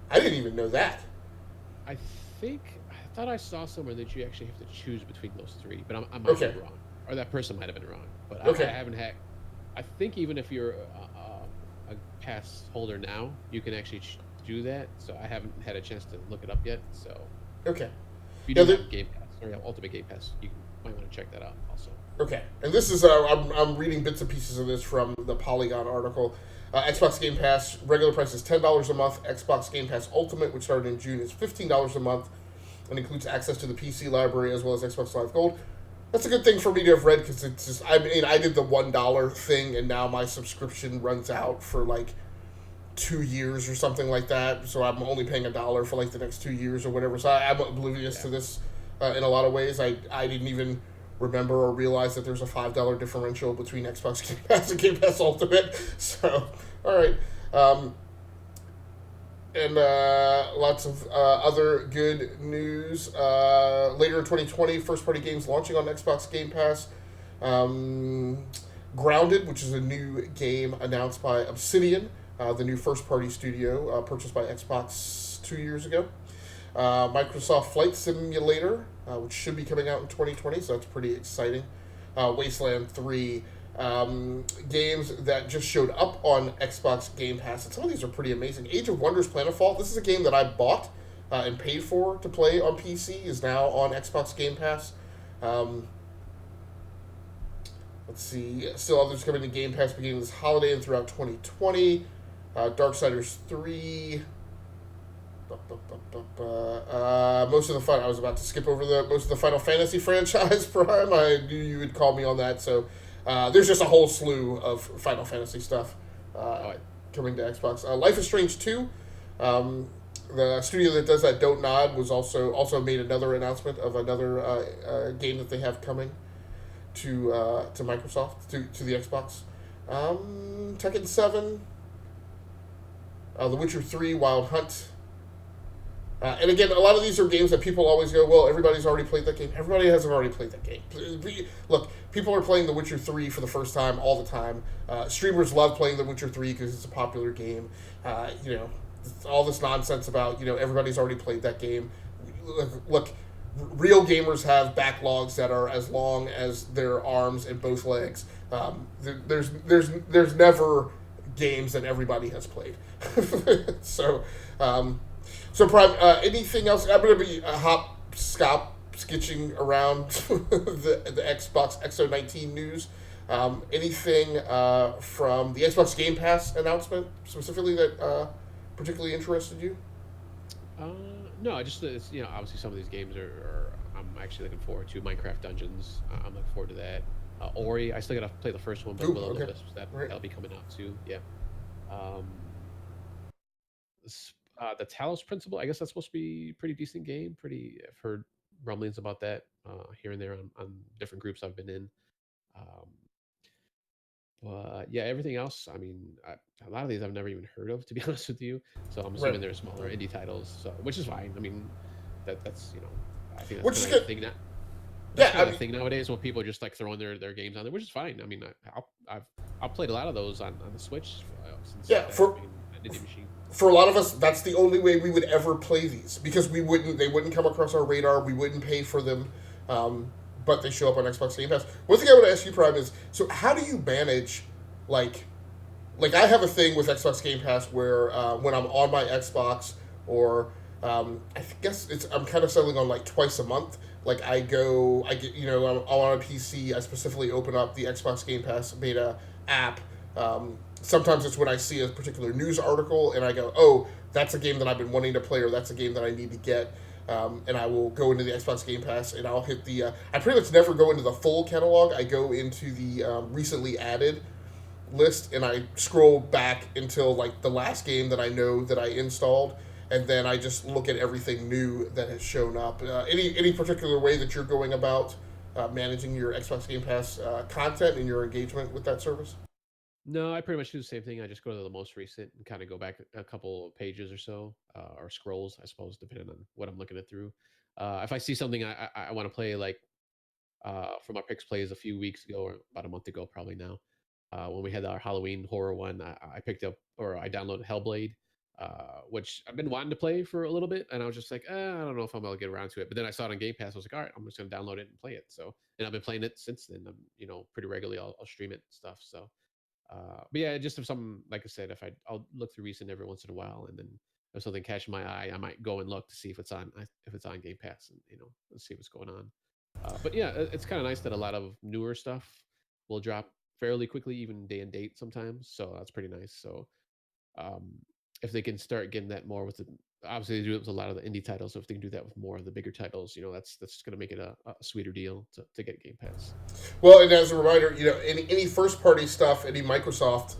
[SPEAKER 1] I didn't even know that.
[SPEAKER 2] I thought I saw somewhere that you actually have to choose between those three, but I might be wrong, or that person might have been wrong. But I haven't had. I think even if you're a pass holder now, you can actually do that. So I haven't had a chance to look it up yet. So
[SPEAKER 1] okay.
[SPEAKER 2] If you do have Game Pass or have Ultimate Game Pass, you might want to check that out also.
[SPEAKER 1] Okay, and this is I'm reading bits and pieces of this from the Polygon article. Xbox Game Pass regular price is $10 a month. Xbox Game Pass Ultimate, which started in June, is $15 a month, and includes access to the PC library as well as Xbox Live Gold. That's a good thing for me to have read because it's just I did the $1 thing, and now my subscription runs out for like 2 years or something like that, so I'm only paying $1 for like the next 2 years or whatever. So I'm oblivious to this in a lot of ways. I didn't even remember or realize that there's a $5 differential between Xbox Game Pass and Game Pass Ultimate. So, all right, and lots of other good news. Later in 2020, first-party games launching on Xbox Game Pass. Grounded, which is a new game announced by Obsidian. The new first-party studio purchased by Xbox 2 years ago. Microsoft Flight Simulator, which should be coming out in 2020, so that's pretty exciting. Wasteland 3, games that just showed up on Xbox Game Pass, and some of these are pretty amazing. Age of Wonders Planetfall, this is a game that I bought and paid for to play on PC, is now on Xbox Game Pass. Let's see, still others coming to Game Pass beginning this holiday and throughout 2020. Darksiders 3. Most of the fun. I was about to skip over most of the Final Fantasy franchise, Prime. I knew you would call me on that. So there's just a whole slew of Final Fantasy stuff coming to Xbox. Life is Strange 2. The studio that does that, Don't Nod, was also made another announcement of another game that they have coming to Microsoft, to the Xbox. Tekken 7. The Witcher 3, Wild Hunt. And again, a lot of these are games that people always go, well, everybody's already played that game. Everybody hasn't already played that game. Look, people are playing The Witcher 3 for the first time all the time. Streamers love playing The Witcher 3 because it's a popular game. All this nonsense about, everybody's already played that game. Look, real gamers have backlogs that are as long as their arms and both legs. There's never games that everybody has played. So Prime, anything else? I'm going to be skitching around the Xbox X019 news. Anything from the Xbox Game Pass announcement specifically that particularly interested you?
[SPEAKER 2] No, just obviously some of these games are I'm actually looking forward to. Minecraft Dungeons, I'm looking forward to that. Ori, I still got to play the first one, but that'll be coming out too. Yeah. The Talos Principle, I guess that's supposed to be a pretty decent game. I've heard rumblings about that here and there on different groups I've been in. But yeah, everything else, I mean, a lot of these I've never even heard of, to be honest with you. So I'm assuming they're smaller indie titles, which is fine. I mean, that's I think that's kind of a thing now. That's kind of a thing nowadays when people are just like throwing their games on there, which is fine. I mean, I've played a lot of those on the Switch.
[SPEAKER 1] For a lot of us, that's the only way we would ever play these, because they wouldn't come across our radar. We wouldn't pay for them, but they show up on Xbox Game Pass. One thing I want to ask you, Prime, is so how do you manage like I have a thing with Xbox Game Pass where when I'm on my Xbox or I guess I'm kind of settling on like twice a month. Like I'm on a PC. I specifically open up the Xbox Game Pass beta app. Sometimes it's when I see a particular news article and I go, oh, that's a game that I've been wanting to play, or that's a game that I need to get. And I will go into the Xbox Game Pass and I'll hit the... I pretty much never go into the full catalog. I go into the recently added list and I scroll back until like the last game that I know that I installed. And then I just look at everything new that has shown up. Any particular way that you're going about managing your Xbox Game Pass content and your engagement with that service?
[SPEAKER 2] No, I pretty much do the same thing. I just go to the most recent and kind of go back a couple of pages or so, or scrolls, I suppose, depending on what I'm looking at through. If I see something I want to play, like for my picks plays a few weeks ago or about a month ago, probably now, when we had our Halloween horror one, I picked up or I downloaded Hellblade, which I've been wanting to play for a little bit, and I was just like, I don't know if I'm gonna get around to it. But then I saw it on Game Pass. I was like, all right, I'm just gonna download it and play it. So, and I've been playing it since then. I'm, pretty regularly. I'll stream it and stuff. So, but yeah, just if something like I said, I'll look through recent every once in a while, and then if something catches my eye, I might go and look to see if it's on Game Pass, and see what's going on. But yeah, it's kind of nice that a lot of newer stuff will drop fairly quickly, even day and date sometimes. So that's pretty nice. So um, if they can start getting that more with obviously they do it with a lot of the indie titles. So if they can do that with more of the bigger titles, that's going to make it a sweeter deal to get Game Pass.
[SPEAKER 1] Well, and as a reminder, any first party stuff, any Microsoft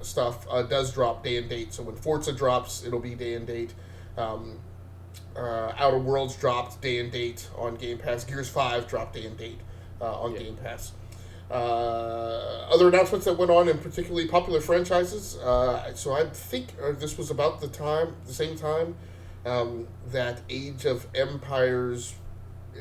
[SPEAKER 1] stuff does drop day and date. So when Forza drops, it'll be day and date. Um, Outer Worlds dropped day and date on Game Pass. Gears 5 dropped day and date on Game Pass. Other announcements that went on in particularly popular franchises. So I think this was about the same time that Age of Empires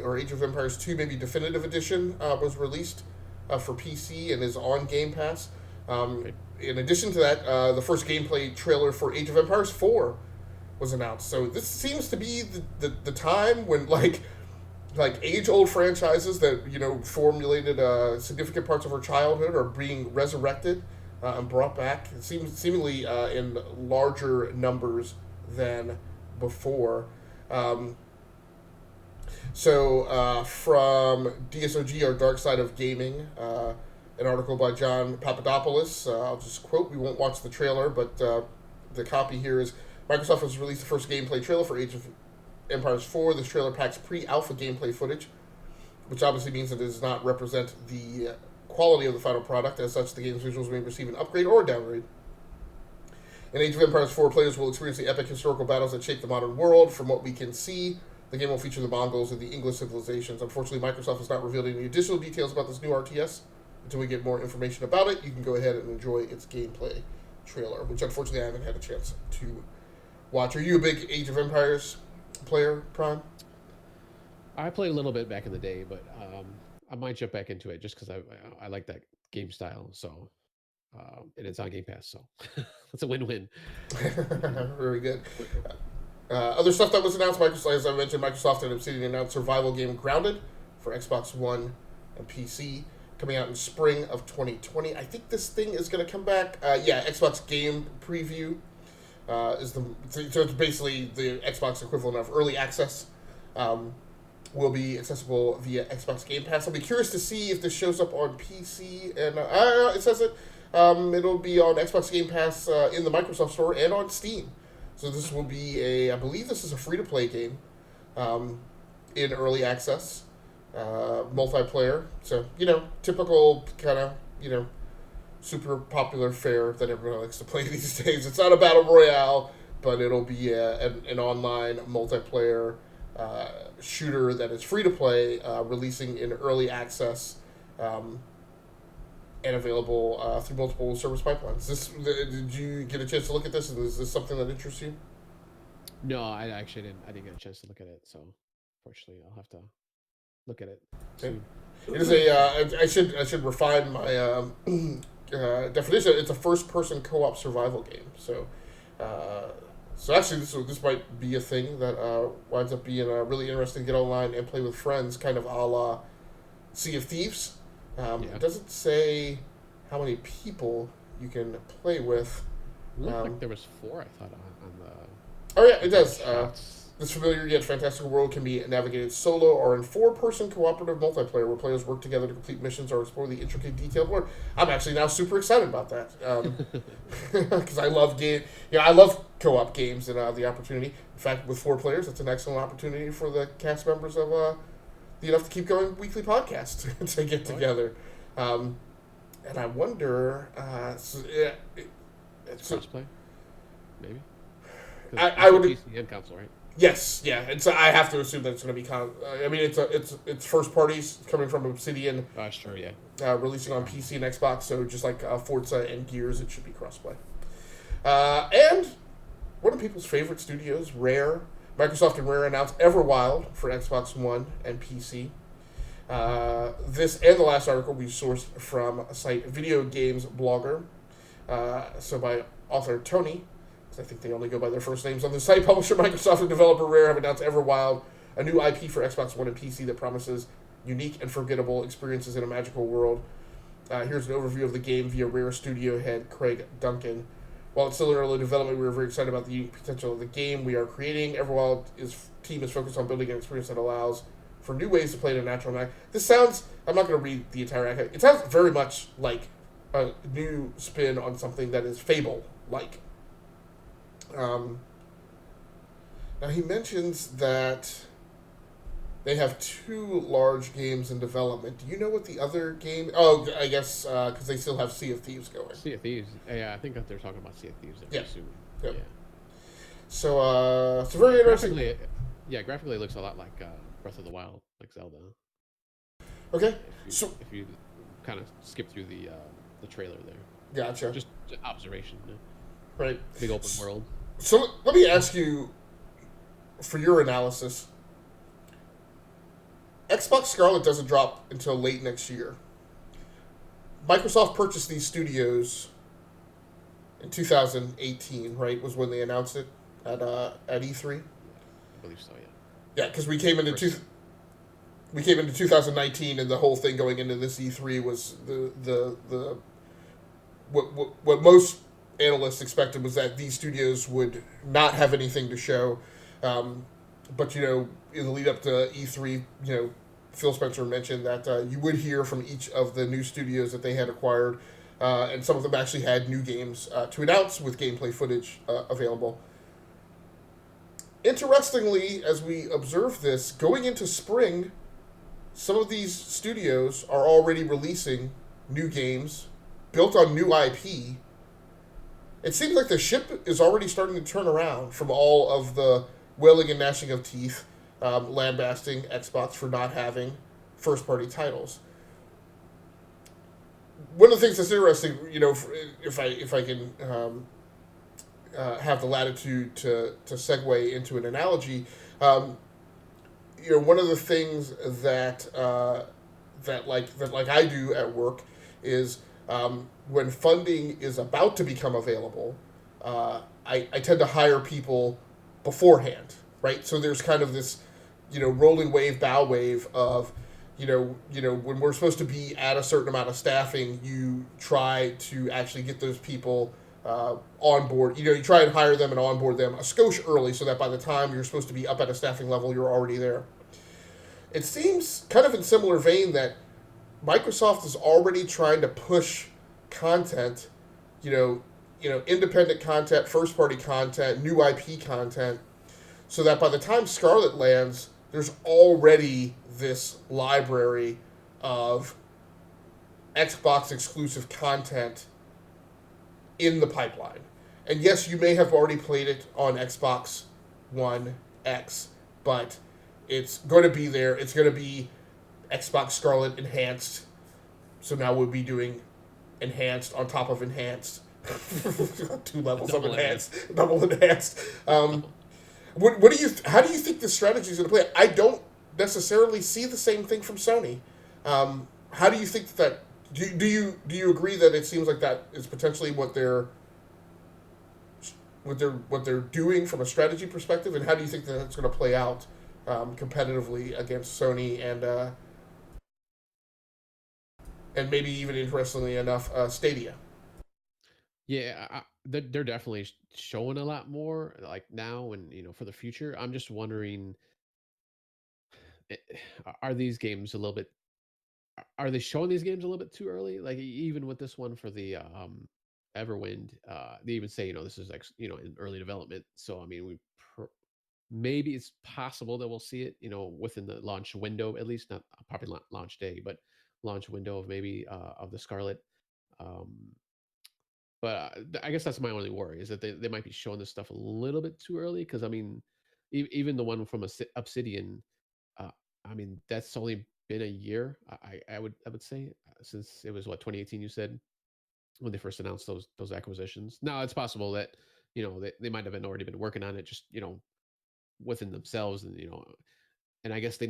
[SPEAKER 1] or Age of Empires 2, maybe Definitive Edition, was released for PC and is on Game Pass.
[SPEAKER 2] Okay.
[SPEAKER 1] In addition to that, the first gameplay trailer for Age of Empires 4 was announced. So this seems to be the time when like age old franchises that formulated significant parts of our childhood are being resurrected and brought back. It seems seemingly in larger numbers than before. From DSOG, our Dark Side of Gaming, an article by John Papadopoulos. I'll just quote. We won't watch the trailer, but the copy here is: Microsoft has released the first gameplay trailer for Age of Empires 4. This trailer packs pre-alpha gameplay footage, which obviously means that it does not represent the quality of the final product. As such, the game's visuals may receive an upgrade or a downgrade. In Age of Empires 4, players will experience the epic historical battles that shape the modern world. From what we can see, the game will feature the Mongols and the English civilizations. Unfortunately, Microsoft has not revealed any additional details about this new RTS. Until we get more information about it, you can go ahead and enjoy its gameplay trailer, which unfortunately I haven't had a chance to watch. Are you a big Age of Empires player, Prime?
[SPEAKER 2] I played a little bit back in the day, but I might jump back into it just because I like that game style. So and it's on Game Pass, so it's a win-win.
[SPEAKER 1] Very good. Other stuff that was announced, Microsoft, as I mentioned, Microsoft and Obsidian announced survival game Grounded for Xbox One and PC, coming out in spring of 2020. I think this thing is going to come back. Xbox Game Preview so it's basically the Xbox equivalent of early access. Will be accessible via Xbox Game Pass. I'll be curious to see if this shows up on PC. And it says it. It'll be on Xbox Game Pass in the Microsoft Store and on Steam. So this will be I believe this is a free-to-play game in early access, multiplayer. So, typical kind of, super popular fare that everyone likes to play these days. It's not a battle royale, but it'll be an online multiplayer shooter that is free to play, releasing in early access, and available through multiple service pipelines. Did you get a chance to look at this? And is this something that interests you?
[SPEAKER 2] No, I actually didn't. I didn't get a chance to look at it, so unfortunately, I'll have to look at it soon.
[SPEAKER 1] It is I should refine my definition. It's a first-person co-op survival game. So actually, this might be a thing that winds up being really interesting to get online and play with friends, kind of a la Sea of Thieves. It doesn't say how many people you can play with.
[SPEAKER 2] It looked like there was 4, I thought, on the...
[SPEAKER 1] Oh, yeah, it does. This familiar yet fantastical world can be navigated solo or in 4-person cooperative multiplayer where players work together to complete missions or explore the intricate, detailed world. I'm actually now super excited about that because I love I love co-op games and the opportunity. In fact, with 4 players, it's an excellent opportunity for the cast members of the Enough to Keep Going weekly podcast to get together. And I wonder,
[SPEAKER 2] it's crossplay, maybe.
[SPEAKER 1] I would
[SPEAKER 2] PC and console, right?
[SPEAKER 1] Yes, yeah. It's I have to assume that it's going to be I mean, it's first parties coming from Obsidian,
[SPEAKER 2] Sure, yeah.
[SPEAKER 1] releasing on PC and Xbox. So just like Forza and Gears, it should be crossplay. And one of people's favorite studios, Rare, Microsoft and Rare announced Everwild for Xbox One and PC. This and the last article we sourced from a site Video Games Blogger, so by author Tony, because I think they only go by their first names on the site. Publisher Microsoft and developer Rare have announced Everwild, a new IP for Xbox One and PC that promises unique and forgettable experiences in a magical world. Here's an overview of the game via Rare studio head Craig Duncan. While it's still in early development, we are very excited about the unique potential of the game we are creating. Team is focused on building an experience that allows for new ways to play in a natural manner. This sounds, I'm not going to read the entire account. It sounds very much like a new spin on something that is Fable-like. Now he mentions that they have two large games in development. Do you know what the other game? Oh, I guess because they still have Sea of Thieves going.
[SPEAKER 2] Sea of Thieves. Yeah, I think that they're talking about Sea of Thieves. I'm
[SPEAKER 1] Yeah.
[SPEAKER 2] assuming.
[SPEAKER 1] Yep.
[SPEAKER 2] Yeah.
[SPEAKER 1] So very interesting.
[SPEAKER 2] Graphically, it looks a lot like Breath of the Wild, like Zelda.
[SPEAKER 1] Okay.
[SPEAKER 2] If you kind of skip through the trailer there,
[SPEAKER 1] Gotcha.
[SPEAKER 2] just observation. Yeah.
[SPEAKER 1] Right.
[SPEAKER 2] Big open world.
[SPEAKER 1] So let me ask you, for your analysis, Xbox Scarlet doesn't drop until late next year. Microsoft purchased these studios in 2018, right? Was when they announced it at E3.
[SPEAKER 2] I believe so. Yeah.
[SPEAKER 1] Yeah, because we came into 2019, and the whole thing going into this E3 was the what most analysts expected was that these studios would not have anything to show. But in the lead up to E3, Phil Spencer mentioned that you would hear from each of the new studios that they had acquired, and some of them actually had new games to announce with gameplay footage available. Interestingly, as we observe this, going into spring, some of these studios are already releasing new games built on new IP. It seems like the ship is already starting to turn around from all of the wailing and gnashing of teeth, lambasting Xbox for not having first-party titles. One of the things that's interesting, if I can have the latitude to segue into an analogy, one of the things that I do at work is when funding is about to become available, I tend to hire people beforehand, right? So there's kind of this, rolling wave, bow wave of, when we're supposed to be at a certain amount of staffing, you try to actually get those people on board. You try and hire them and onboard them a skosh early so that by the time you're supposed to be up at a staffing level, you're already there. It seems kind of in similar vein that Microsoft is already trying to push content, independent content, first party content, new IP content, so that by the time Scarlet lands, there's already this library of Xbox exclusive content in the pipeline. And yes, you may have already played it on Xbox One X, but it's going to be there. It's going to be Xbox Scarlet enhanced. So now we'll be doing enhanced on top of enhanced. 2 levels of enhanced, double enhanced. What do you? How do you think the strategy is going to play? I don't necessarily see the same thing from Sony. How do you think that? Do you agree that it seems like that is potentially what they're doing from a strategy perspective, and how do you think that it's going to play out competitively against Sony and maybe even interestingly enough, Stadia?
[SPEAKER 2] Yeah, they're definitely showing a lot more like now and for the future. I'm just wondering, eh, are these games a little bit? Are they showing these games a little bit too early? Like even with this one for the Everwind, they even say this is like in early development. So I mean, maybe it's possible that we'll see it within the launch window, at least not probably not launch day, but launch window of maybe of the Scarlet. Um, but I guess that's my only worry is that they might be showing this stuff a little bit too early because I mean even the one from Obsidian. Uh, I mean, that's only been a year. I would say since it was what 2018. You said when they first announced those acquisitions. Now it's possible that they might have been already been working on it, just within themselves, and and I guess they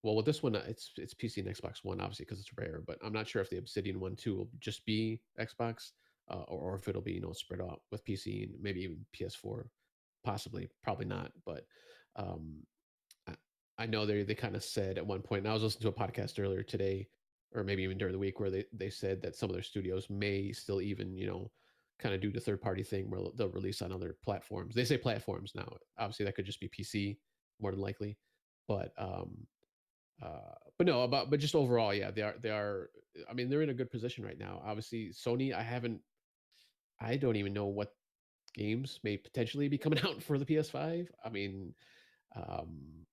[SPEAKER 2] well with this one it's PC and Xbox One obviously because it's rare, but I'm not sure if the Obsidian one too will just be Xbox or if it'll be spread out with PC and maybe even PS4, possibly, probably not, but um, I, I know they kind of said at one point, and I was listening to a podcast earlier today, or maybe even during the week, where they said that some of their studios may still even kind of do the third party thing where they'll release on other platforms. They say platforms now. Obviously, that could just be PC more than likely, but but no, but just overall, yeah, they are. I mean, they're in a good position right now. Obviously, Sony, I don't even know what games may potentially be coming out for the PS5. I mean, um,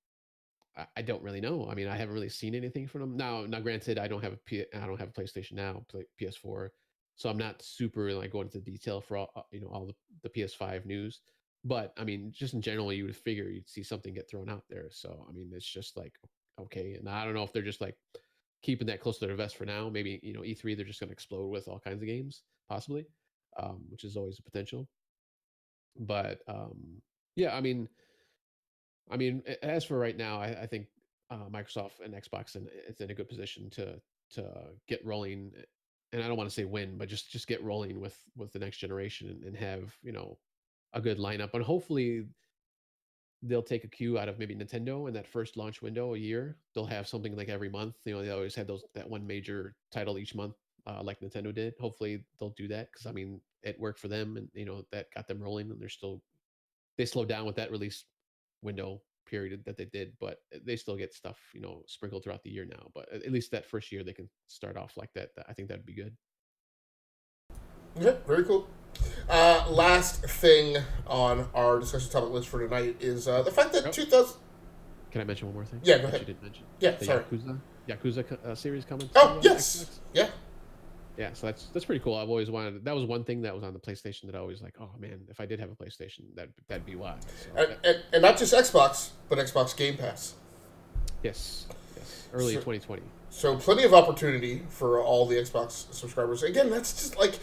[SPEAKER 2] I don't really know. I mean, I haven't really seen anything from them. Now, granted, I don't have a PlayStation now, PS4, so I'm not super like going into detail for all all the PS5 news. But I mean, just in general, you would figure you'd see something get thrown out there. So I mean, it's just like okay, and I don't know if they're just like keeping that close to their vest for now. Maybe E3 they're just going to explode with all kinds of games, possibly, which is always a potential. But yeah, as for right now, I think Microsoft and Xbox, and it's in a good position to get rolling. And I don't want to say win, but just get rolling with the next generation, and have a good lineup. And hopefully they'll take a cue out of maybe Nintendo in that first launch window a year. They'll have something like every month. They always had that one major title each month, like Nintendo did. Hopefully they'll do that because I mean it worked for them, and that got them rolling, and they slowed down with that release window period that they did, but they still get stuff sprinkled throughout the year now. But at least that first year they can start off like that. I think that'd be good.
[SPEAKER 1] Yeah, very cool. Last thing on our discussion topic list for tonight is the fact that
[SPEAKER 2] Oh,
[SPEAKER 1] 2000.
[SPEAKER 2] can I mention one more thing
[SPEAKER 1] Yeah, go
[SPEAKER 2] that
[SPEAKER 1] ahead.
[SPEAKER 2] you didn't mention?
[SPEAKER 1] Yeah,
[SPEAKER 2] The
[SPEAKER 1] sorry.
[SPEAKER 2] Yakuza series coming
[SPEAKER 1] Oh,
[SPEAKER 2] to
[SPEAKER 1] yes.
[SPEAKER 2] Xbox.
[SPEAKER 1] Yeah.
[SPEAKER 2] Yeah, so that's pretty cool. I've always wanted. That was one thing that was on the PlayStation that I always like. Oh man, if I did have a PlayStation, that'd be why. So
[SPEAKER 1] And not just Xbox, but Xbox Game Pass.
[SPEAKER 2] yes, yes, early
[SPEAKER 1] So,
[SPEAKER 2] 2020.
[SPEAKER 1] so plenty of opportunity for all the Xbox subscribers. Again, that's just like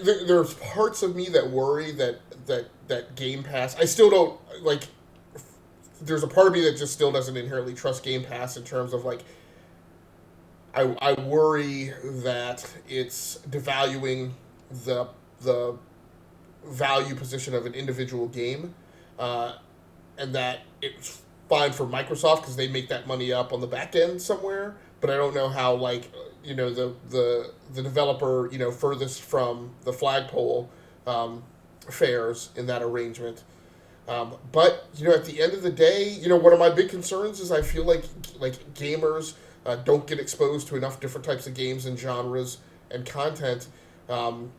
[SPEAKER 1] there's parts of me that worry that Game Pass. I still don't like. There's a part of me that just still doesn't inherently trust Game Pass in terms of like. I worry that it's devaluing the the value position of an individual game, uh, and that it's fine for Microsoft because they make that money up on the back end somewhere. But I don't know how like the developer furthest from the flagpole fares in that arrangement. But at the end of the day, one of my big concerns is I feel like gamers don't get exposed to enough different types of games and genres and content. Um,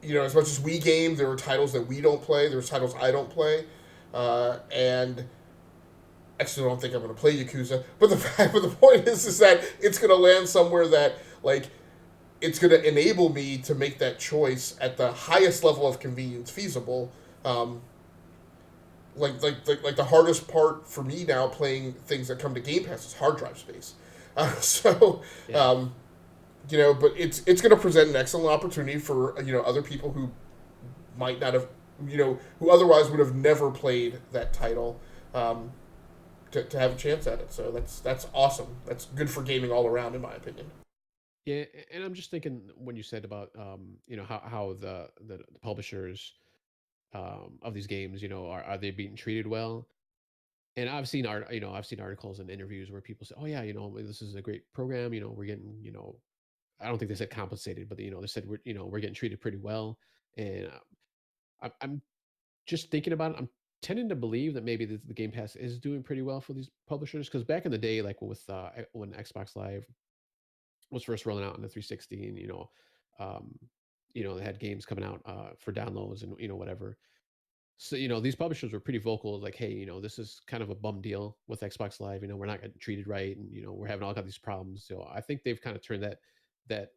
[SPEAKER 1] as much as we game, there are titles that we don't play. There's titles I don't play, and I still don't think I'm going to play Yakuza. But the point is that it's going to land somewhere that like it's going to enable me to make that choice at the highest level of convenience feasible. Um, like the hardest part for me now playing things that come to Game Pass is hard drive space. So
[SPEAKER 2] Yeah,
[SPEAKER 1] but it's going to present an excellent opportunity for other people who might not have who otherwise would have never played that title um, to have a chance at it. So that's awesome. That's good for gaming all around, in my opinion.
[SPEAKER 2] yeah, and I'm just thinking when you said about how the publishers of these games are they being treated well. And I've seen articles and interviews where people say, "Oh yeah, this is a great program. We're getting, I don't think they said compensated, but they said we're getting treated pretty well." And I'm just thinking about it. I'm tending to believe that maybe the Game Pass is doing pretty well for these publishers because back in the day, like with when Xbox Live was first rolling out on the 360, and um, they had games coming out for downloads and whatever. So these publishers were pretty vocal, like, hey, this is kind of a bum deal with Xbox Live. We're not getting treated right, and we're having all got these problems. So I think they've kind of turned that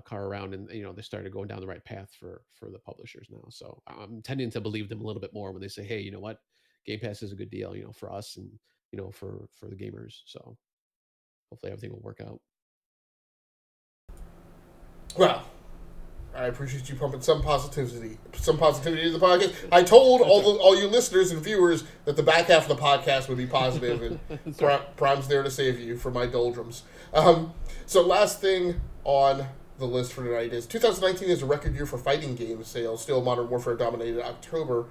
[SPEAKER 2] car around, and they started going down the right path for the publishers now. So I'm tending to believe them a little bit more when they say, hey, you know what, Game Pass is a good deal, for us and for the gamers. So hopefully everything will work out.
[SPEAKER 1] Well, I appreciate you pumping some positivity to the podcast. I told all you listeners and viewers that the back half of the podcast would be positive, and Prime's there to save you from my doldrums. So last thing on the list for tonight is 2019 is a record year for fighting game sales. Still, Modern Warfare dominated October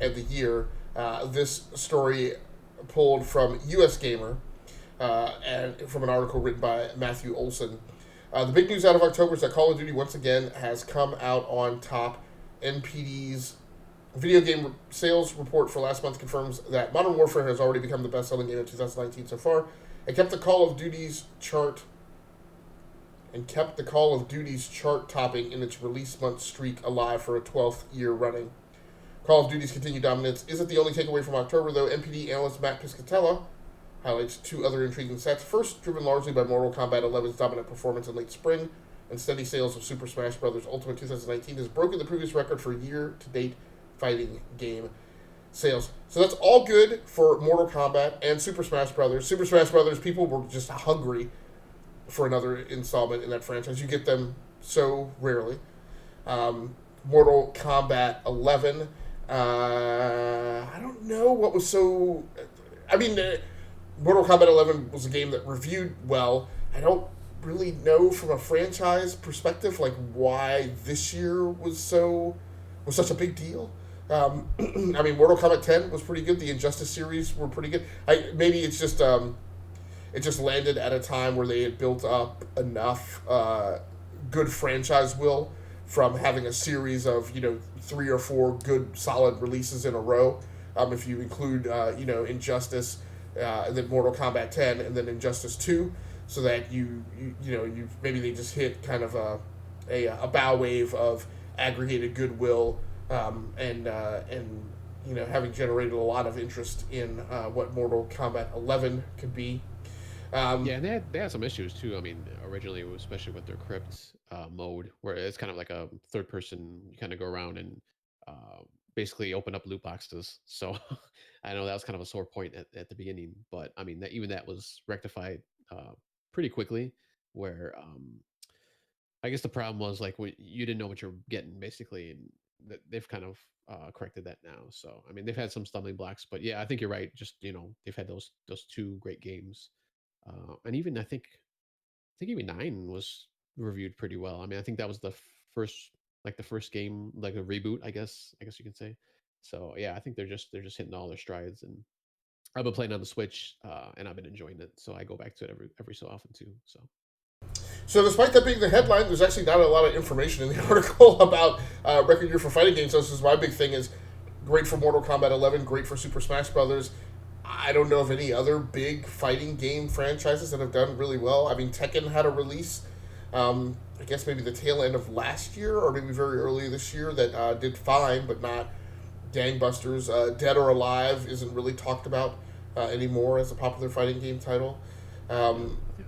[SPEAKER 1] of the year. This story pulled from US Gamer and from an article written by Matthew Olson. The big news out of October is that Call of Duty once again has come out on top. NPD's video game sales report for last month confirms that Modern Warfare has already become the best-selling game of 2019 so far, and kept the Call of Duty's chart topping in its release month streak alive for a 12th year running. Call of Duty's continued dominance isn't the only takeaway from October, though. NPD analyst Matt Piscatella highlights two other intriguing stats. First, driven largely by Mortal Kombat 11's dominant performance in late spring and steady sales of Super Smash Bros. Ultimate 2019 has broken the previous record for year-to-date fighting game sales. So that's all good for Mortal Kombat and Super Smash Bros. Super Smash Bros., people were just hungry for another installment in that franchise. You get them so rarely. Mortal Kombat 11, I don't know what was so... I mean... Mortal Kombat 11 was a game that reviewed well. I don't really know from a franchise perspective why this year was such a big deal. I mean, Mortal Kombat 10 was pretty good. The Injustice series were pretty good. Maybe it's just it just landed at a time where they had built up enough good franchise will from having a series of 3 or 4 good solid releases in a row. If you include Injustice. And then Mortal Kombat 10, and then Injustice 2, so that you maybe they just hit kind of a bow wave of aggregated goodwill, and having generated a lot of interest in what Mortal Kombat 11 could be.
[SPEAKER 2] And they had some issues too. I mean, originally, especially with their crypt mode, where it's kind of like a third person. You kind of go around and basically open up loot boxes. So I know that was kind of a sore point at the beginning, but I mean, even that was rectified pretty quickly. Where I guess the problem was when you didn't know what you're getting, basically, and they've kind of corrected that now. So I mean, they've had some stumbling blocks, but yeah, I think you're right. Just they've had those 2 great games, and even I think even 9 was reviewed pretty well. I mean, I think that was the first game, like a reboot, I guess you can say. So yeah, I think they're just hitting all their strides, and I've been playing on the Switch, and I've been enjoying it. So I go back to it every so often too.
[SPEAKER 1] So despite that being the headline, there's actually not a lot of information in the article about record year for fighting games. So this is my big thing is great for Mortal Kombat 11, great for Super Smash Brothers. I don't know of any other big fighting game franchises that have done really well. I mean, Tekken had a release, I guess maybe the tail end of last year or maybe very early this year that did fine, but not gangbusters. Dead or Alive isn't really talked about anymore as a popular fighting game title.
[SPEAKER 2] I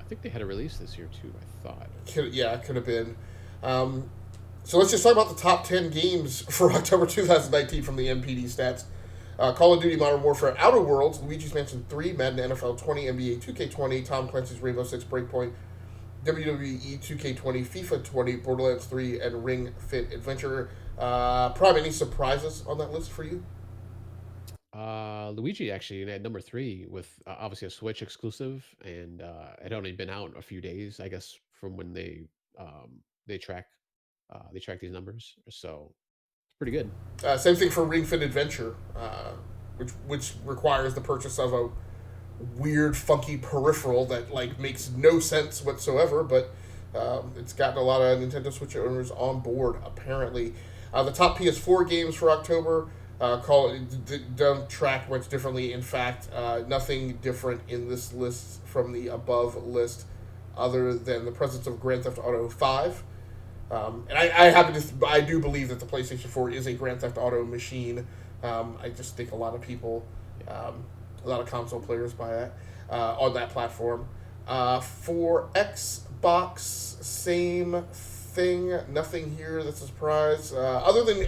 [SPEAKER 2] think they had a release this year too, I thought.
[SPEAKER 1] It could have been. So let's just talk about the top 10 games for October 2019 from the NPD stats. Call of Duty Modern Warfare Outer Worlds, Luigi's Mansion 3, Madden NFL 20, NBA 2K20, Tom Clancy's Rainbow Six Breakpoint, WWE 2K20, FIFA 20, Borderlands 3, and Ring Fit Adventure. Prime, any surprises on that list for you?
[SPEAKER 2] Luigi actually at number 3 with obviously a Switch exclusive, and it had only been out a few days, I guess, from when they track these numbers. So it's pretty good.
[SPEAKER 1] Same thing for Ring Fit Adventure, which requires the purchase of a weird, funky peripheral that makes no sense whatsoever, but it's gotten a lot of Nintendo Switch owners on board apparently. The top PS4 games for October. Don't track much differently. In fact, nothing different in this list from the above list, other than the presence of Grand Theft Auto 5. And I do believe that the PlayStation 4 is a Grand Theft Auto machine. I just think a lot of people, a lot of console players buy that on that platform. For Xbox, same thing. Nothing here that's a surprise. Other than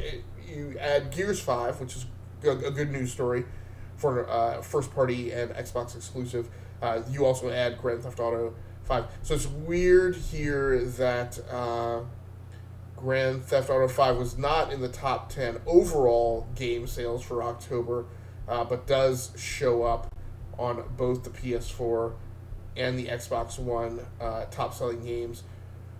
[SPEAKER 1] you add Gears 5, which is a good news story for first party and Xbox exclusive. You also add Grand Theft Auto 5. So it's weird here that Grand Theft Auto 5 was not in the top 10 overall game sales for October, but does show up on both the PS4 and the Xbox One top-selling games,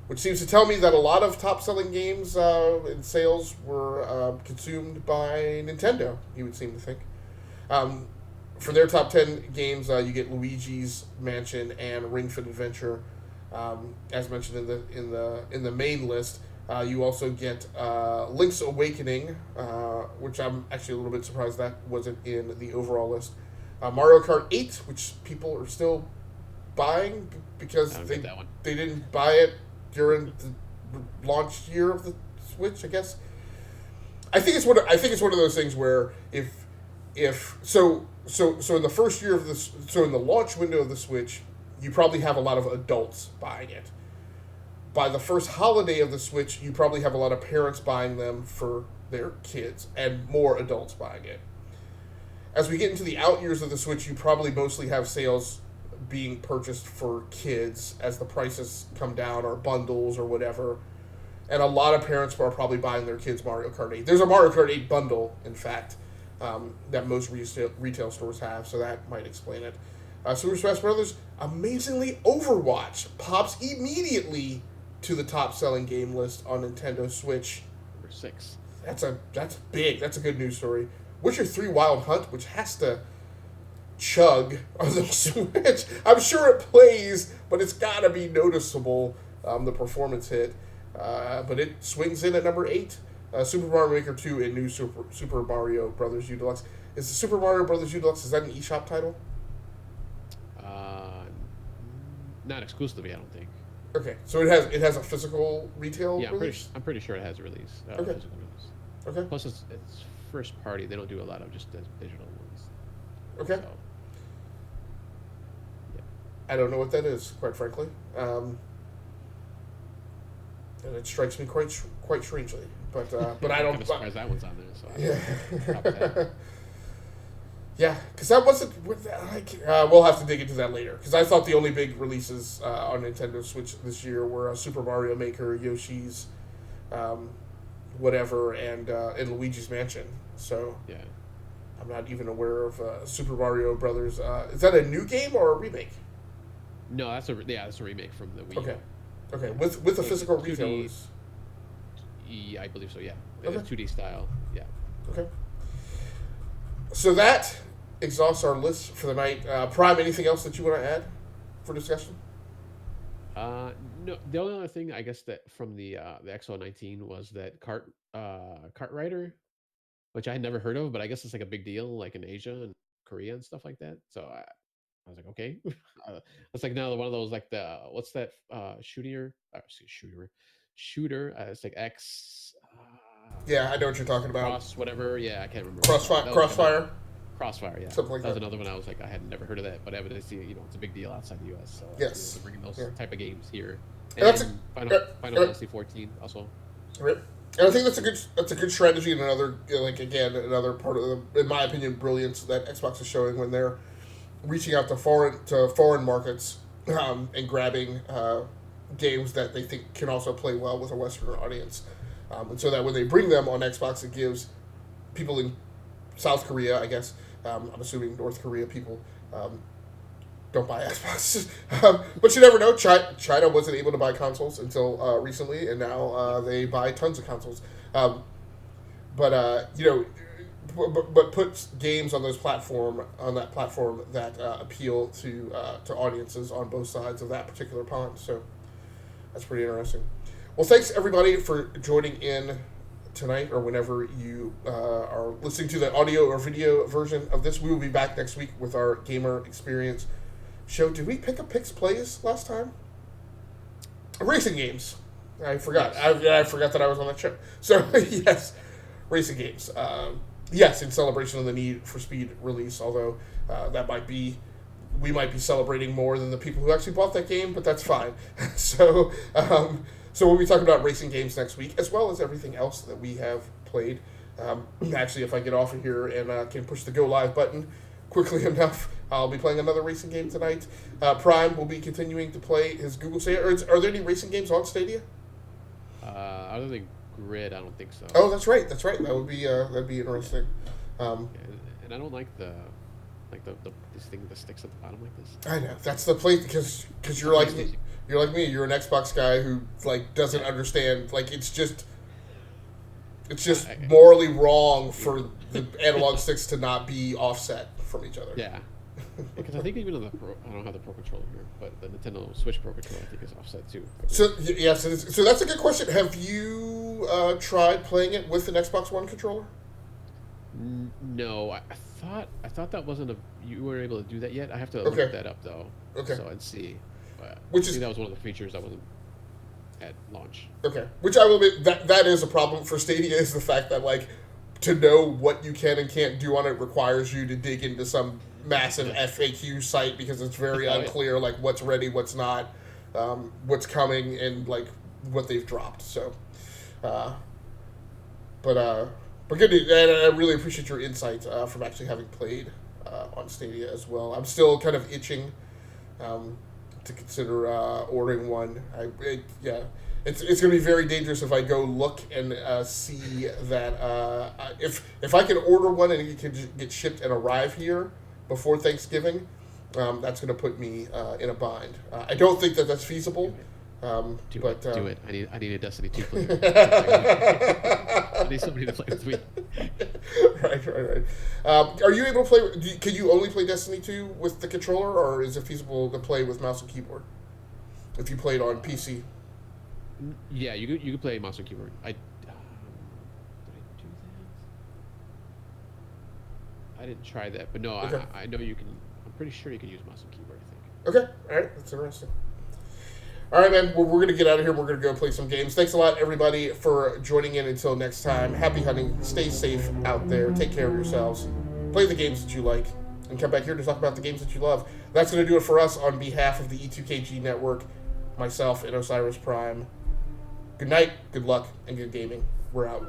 [SPEAKER 1] which seems to tell me that a lot of top-selling games in sales were consumed by Nintendo, you would seem to think. For their top 10 games, you get Luigi's Mansion and Ring Fit Adventure, as mentioned in the main list. You also get Link's Awakening, which I'm actually a little bit surprised that wasn't in the overall list. Mario Kart 8, which people are still buying because they didn't buy it during the launch year of the Switch, I guess. I think it's one of those things where if so in the first year of this, so in the launch window of the Switch, you probably have a lot of adults buying it. By the first holiday of the Switch, you probably have a lot of parents buying them for their kids and more adults buying it. As we get into the out years of the Switch, you probably mostly have sales being purchased for kids as the prices come down, or bundles or whatever. And a lot of parents are probably buying their kids Mario Kart 8. There's a Mario Kart 8 bundle, in fact, that most retail stores have, so that might explain it. Super Smash Bros. Amazingly, Overwatch pops immediately to the top-selling game list on Nintendo Switch.
[SPEAKER 2] Number 6.
[SPEAKER 1] That's big. That's a good news story. Witcher 3 Wild Hunt, which has to chug on the Switch. I'm sure it plays, but it's got to be noticeable, the performance hit. But it swings in at number 8. Super Mario Maker 2 and new Super Mario Brothers U Deluxe. Is the Super Mario Brothers U Deluxe, is that an eShop title?
[SPEAKER 2] Not exclusively, I don't think.
[SPEAKER 1] Okay, so it has a physical retail release?
[SPEAKER 2] I'm pretty sure it has a release.
[SPEAKER 1] Okay.
[SPEAKER 2] Physical release.
[SPEAKER 1] Okay.
[SPEAKER 2] Plus, it's first party. They don't do a lot of just the digital ones.
[SPEAKER 1] Okay.
[SPEAKER 2] So, yeah.
[SPEAKER 1] I don't know what that is, quite frankly. And it strikes me quite strangely. But I don't...
[SPEAKER 2] I'm surprised that one's on there. So
[SPEAKER 1] yeah. Yeah, because that wasn't... we'll have to dig into that later. Because I thought the only big releases on Nintendo Switch this year were Super Mario Maker, Yoshi's... whatever, and Luigi's Mansion. So
[SPEAKER 2] yeah,
[SPEAKER 1] I'm not even aware of Super Mario Brothers. Is that a new game or a remake?
[SPEAKER 2] No, that's a remake from the Wii.
[SPEAKER 1] Okay, with a physical
[SPEAKER 2] 2D,
[SPEAKER 1] retail.
[SPEAKER 2] I believe so. Yeah,
[SPEAKER 1] Okay.
[SPEAKER 2] 2D style. Yeah.
[SPEAKER 1] Okay. So that exhausts our list for the night. Prime, anything else that you want to add for discussion?
[SPEAKER 2] No, the only other thing I guess that from the XO19 was that Kart Rider, which I had never heard of, but I guess it's like a big deal, like in Asia and Korea and stuff like that. So I was like, okay, it's like now one of those like the what's that shooter? It's like X.
[SPEAKER 1] Yeah, I know what you're talking about.
[SPEAKER 2] Cross whatever. Yeah, I can't remember.
[SPEAKER 1] Crossfire.
[SPEAKER 2] Crossfire, yeah.
[SPEAKER 1] Something like
[SPEAKER 2] that.
[SPEAKER 1] that.
[SPEAKER 2] Was another one I was like, I had never heard of that, but evidently, it's a big deal outside the U.S. So
[SPEAKER 1] yes,
[SPEAKER 2] bringing those
[SPEAKER 1] yeah.
[SPEAKER 2] type of games here.
[SPEAKER 1] And that's
[SPEAKER 2] Final Fantasy 14 also.
[SPEAKER 1] Right. And I think that's a good strategy, and another part of the, in my opinion, brilliance that Xbox is showing when they're reaching out to foreign markets and grabbing games that they think can also play well with a Western audience, and so that when they bring them on Xbox, it gives people in South Korea, I guess, I'm assuming North Korea people don't buy Xbox, but you never know. China wasn't able to buy consoles until recently, and now they buy tons of consoles. But puts games on that platform that appeal to audiences on both sides of that particular pond. So that's pretty interesting. Well, thanks everybody for joining in tonight, or whenever you are listening to the audio or video version of this. We will be back next week with our Gamer Experience show. Did we pick up Picks Plays last time? Racing games. I forgot. Yes. I forgot that I was on that show. So, yes, racing games. Yes, in celebration of the Need for Speed release, although that might be we might be celebrating more than the people who actually bought that game, but that's fine. So we'll be talking about racing games next week, as well as everything else that we have played. Actually, if I get off of here and can push the go live button quickly enough, I'll be playing another racing game tonight. Prime will be continuing to play his Google Stadia. Are there any racing games on Stadia?
[SPEAKER 2] Other than Grid, I don't think so.
[SPEAKER 1] Oh, that's right. That would be that'd be interesting.
[SPEAKER 2] And I don't like this thing that sticks at the bottom like this.
[SPEAKER 1] I know that's the place because you're like me. You're an Xbox guy who like doesn't understand. Like it's just morally wrong for the analog sticks to not be offset from each other.
[SPEAKER 2] Yeah. Because I think even on I don't have the Pro Controller here, but the Nintendo Switch Pro Controller I think is offset too.
[SPEAKER 1] So that's a good question. Have you tried playing it with an Xbox One controller?
[SPEAKER 2] No, I thought that wasn't you weren't able to do that yet. I have to look that up though.
[SPEAKER 1] Okay.
[SPEAKER 2] So I'd see.
[SPEAKER 1] Which
[SPEAKER 2] that was one of the features that wasn't at launch.
[SPEAKER 1] Okay. Which I will admit that is a problem for Stadia, is the fact that like to know what you can and can't do on it requires you to dig into some massive FAQ site because it's very unclear like what's ready, what's not, what's coming, and like what they've dropped. So, but good news, and I really appreciate your insight from actually having played on Stadia as well. I'm still kind of itching to consider ordering one. It's going to be very dangerous if I go look and see that if I can order one and it can just get shipped and arrive here before Thanksgiving, that's going to put me in a bind. I don't think that that's feasible.
[SPEAKER 2] Do it. I need a Destiny 2 player. I need somebody to play with me.
[SPEAKER 1] Right. Are you able to play? Can you only play Destiny 2 with the controller, or is it feasible to play with mouse and keyboard? If you played on PC.
[SPEAKER 2] Yeah, you could play mouse and keyboard. Did I do that? I didn't try that, but no, okay. I know you can. I'm pretty sure you can use mouse and keyboard. I think.
[SPEAKER 1] Okay. All right. That's interesting. All right, man. We're going to get out of here. We're going to go play some games. Thanks a lot, everybody, for joining in. Until next time, happy hunting. Stay safe out there. Take care of yourselves. Play the games that you like, and come back here to talk about the games that you love. That's going to do it for us on behalf of the E2KG Network, myself, and Osiris Prime. Good night, good luck, and good gaming. We're out.